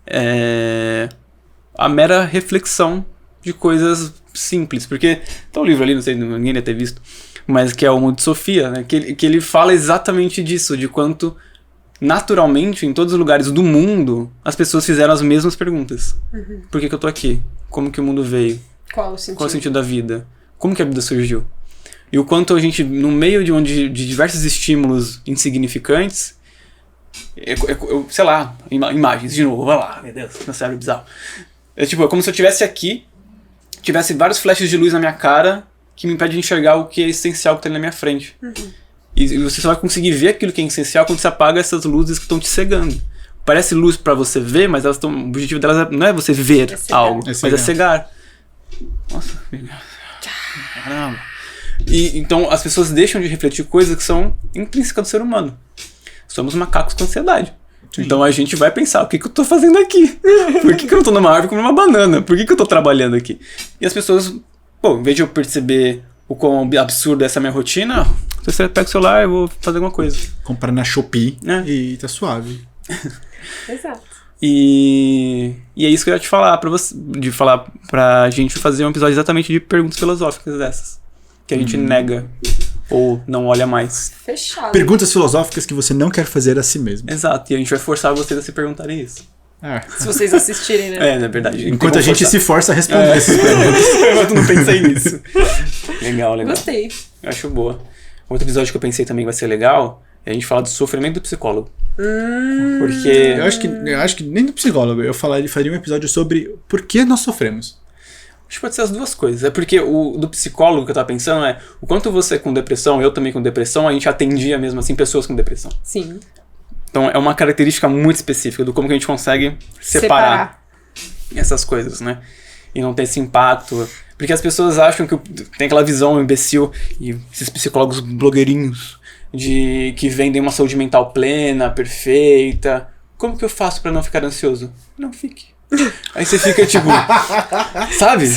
é a mera reflexão de coisas simples. Porque tá um livro ali, não sei, ninguém deve ter visto, mas que é o Mundo de Sofia, né? Que ele fala exatamente disso, de quanto naturalmente, em todos os lugares do mundo, as pessoas fizeram as mesmas perguntas. Por que eu tô aqui? Como que o mundo veio? Qual o sentido? Qual é o sentido da vida? Como que a vida surgiu? E o quanto a gente, no meio de diversos estímulos insignificantes, sei lá, imagens, de novo, vai lá, meu Deus, meu cérebro é bizarro. É como se eu estivesse aqui, tivesse vários flashes de luz na minha cara que me impedem de enxergar o que é essencial que tá ali na minha frente. E você só vai conseguir ver aquilo que é essencial quando você apaga essas luzes que estão te cegando. Parece luz pra você ver, mas elas o objetivo delas não é você ver algo, mas é cegar. Nossa, caramba. E então as pessoas deixam de refletir coisas que são intrínsecas do ser humano. Somos macacos com ansiedade. Sim. Então a gente vai pensar, o que eu tô fazendo aqui? Por que eu não tô numa árvore comendo uma banana? Por que eu tô trabalhando aqui? E as pessoas, em vez de eu perceber o quão absurdo é essa minha rotina, você pega o celular e vou fazer alguma coisa. Comprar na Shopee e tá suave. Exato. E é isso que eu ia te falar pra gente fazer um episódio exatamente de perguntas filosóficas dessas. Que a gente nega ou não olha mais. Fechado. Perguntas filosóficas que você não quer fazer a si mesem. Exato, e a gente vai forçar vocês a se perguntarem isso. Se vocês assistirem, né? Na verdade. Enquanto a gente se força a responder essas perguntas. Eu não pensei nisso. Legal. Gostei. Eu acho boa. Outro episódio que eu pensei também vai ser legal é a gente falar do sofrimento do psicólogo. Porque... Eu acho que nem do psicólogo. Eu faria um episódio sobre por que nós sofremos. Acho que pode ser as duas coisas. É porque o do psicólogo que eu tava pensando é o quanto você com depressão, eu também com depressão, a gente atendia mesmo assim pessoas com depressão. Sim. Então é uma característica muito específica do como que a gente consegue separar essas coisas, né? E não ter esse impacto. Porque as pessoas acham que tem aquela visão imbecil, e esses psicólogos blogueirinhos que vendem uma saúde mental plena, perfeita. Como que eu faço pra não ficar ansioso? Não fique. Aí você fica sabe?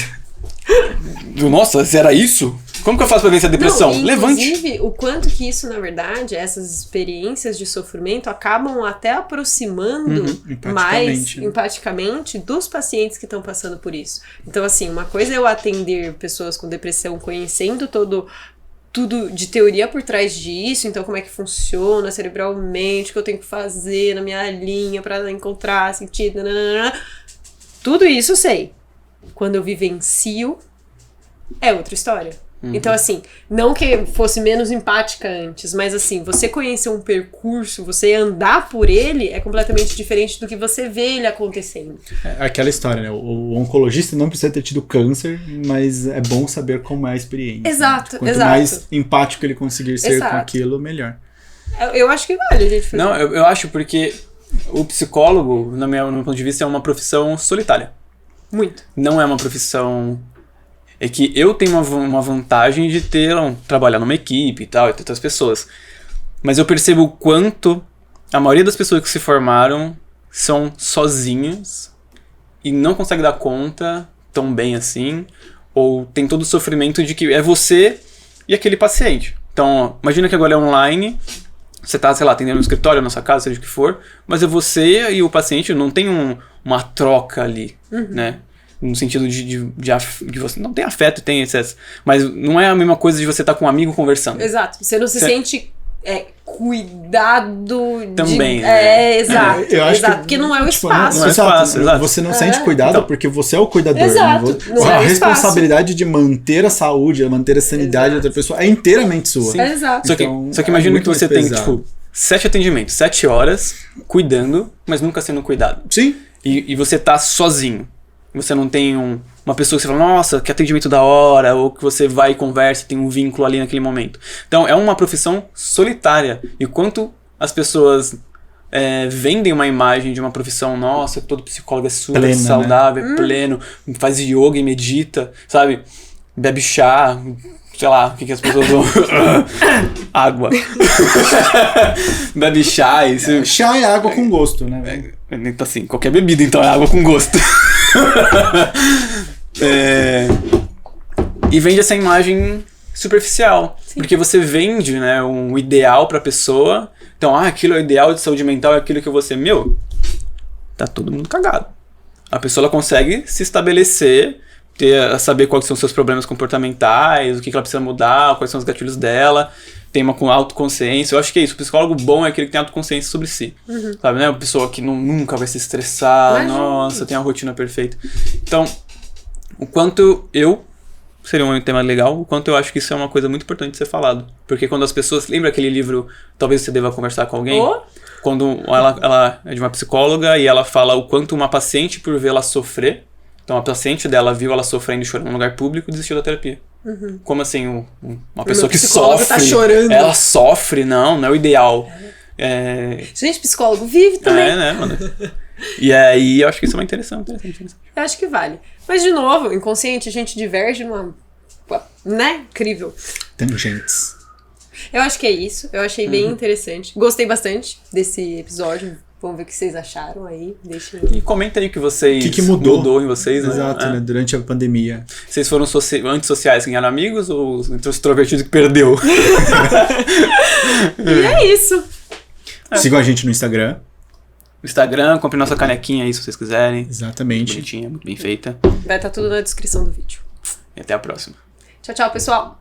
Nossa, será isso? Como que eu faço pra vencer a depressão? Levante. Inclusive, o quanto que isso, na verdade, essas experiências de sofrimento acabam até aproximando mais empaticamente dos pacientes que estão passando por isso. Então, assim, uma coisa é eu atender pessoas com depressão conhecendo tudo de teoria por trás disso, então como é que funciona cerebralmente, o que eu tenho que fazer na minha linha pra encontrar sentido, nananana. Tudo isso eu sei. Quando eu vivencio, é outra história. Então, assim, não que fosse menos empática antes, mas assim, você conhecer um percurso, você andar por ele é completamente diferente do que você vê ele acontecendo. É aquela história, né? O oncologista não precisa ter tido câncer, mas é bom saber como é a experiência. Exato, né? Quanto mais empático ele conseguir ser com aquilo, melhor. Eu acho que vale a gente fazer. Não, eu acho porque o psicólogo, no meu ponto de vista, é uma profissão solitária. Muito. Não é uma profissão... É que eu tenho uma vantagem de trabalhar numa equipe e tal, e ter outras pessoas. Mas eu percebo o quanto a maioria das pessoas que se formaram são sozinhas e não conseguem dar conta tão bem assim, ou tem todo o sofrimento de que é você e aquele paciente. Então, imagina que agora é online, você tá, sei lá, atendendo no escritório, na sua casa, seja o que for, mas é você e o paciente, não tem uma troca ali, né? No sentido de você não tem afeto, tem excesso, mas não é a mesma coisa de você estar com um amigo conversando. Exato, você não se sente cuidado também, exato, eu acho exato, que, porque não é o espaço. Não é espaço, exato. Você não sente cuidado então, porque você é o cuidador. Exato, né? A responsabilidade de manter a saúde, manter a sanidade da outra pessoa é inteiramente sua. Sim. Exato. Só que imagina que você tem, 7 atendimentos, 7 horas, cuidando, mas nunca sendo cuidado. Sim. E você tá sozinho. Você não tem uma pessoa que você fala, nossa, que atendimento da hora, ou que você vai e conversa, tem um vínculo ali naquele momento. Então, é uma profissão solitária. E quanto as pessoas vendem uma imagem de uma profissão, nossa, todo psicólogo é super plena, saudável, né? Pleno, faz yoga e medita, sabe? Bebe chá, sei lá, o que as pessoas vão... água. Bebe chá e... Chá é água com gosto, né? Então, assim, qualquer bebida, então, é água com gosto. E vende essa imagem superficial. Porque você vende, né, um ideal pra pessoa. Então, aquilo é o ideal de saúde mental, é aquilo que você... Tá todo mundo cagado. A pessoa ela consegue se estabelecer, saber quais são os seus problemas comportamentais, o que ela precisa mudar, quais são os gatilhos dela, tem uma autoconsciência. Eu acho que é isso. O psicólogo bom é aquele que tem autoconsciência sobre si. Sabe, né? Uma pessoa que nunca vai se estressar, nossa, tem a rotina perfeita. Então, o quanto seria um tema legal, o quanto eu acho que isso é uma coisa muito importante de ser falado. Porque quando as pessoas... Lembra aquele livro, Talvez Você Deva Conversar com Alguém? Quando ela é de uma psicóloga e ela fala o quanto uma paciente, por vê-la sofrer, então a paciente dela viu ela sofrendo e chorando num lugar público e desistiu da terapia. Como assim, uma pessoa que sofre, tá chorando. Ela sofre, não é o ideal. Gente, psicólogo vive também. Né, mano? E aí eu acho que isso é uma interessante. Eu acho que vale. Mas, de novo, inconsciente, a gente diverge numa... Né? Incrível. Tangentes. Eu acho que é isso. Eu achei bem interessante. Gostei bastante desse episódio. Vamos ver o que vocês acharam aí. Deixa E comenta aí o que vocês... O que mudou em vocês, né? Exato, né? Durante a pandemia. Vocês foram antissociais que ganharam amigos ou os extrovertidos que perdeu? E é isso. Sigam a gente no Instagram. Instagram, compre nossa canequinha aí se vocês quiserem. Exatamente. Bonitinha, muito bem feita. Vai estar tudo na descrição do vídeo. E até a próxima. Tchau, tchau, pessoal.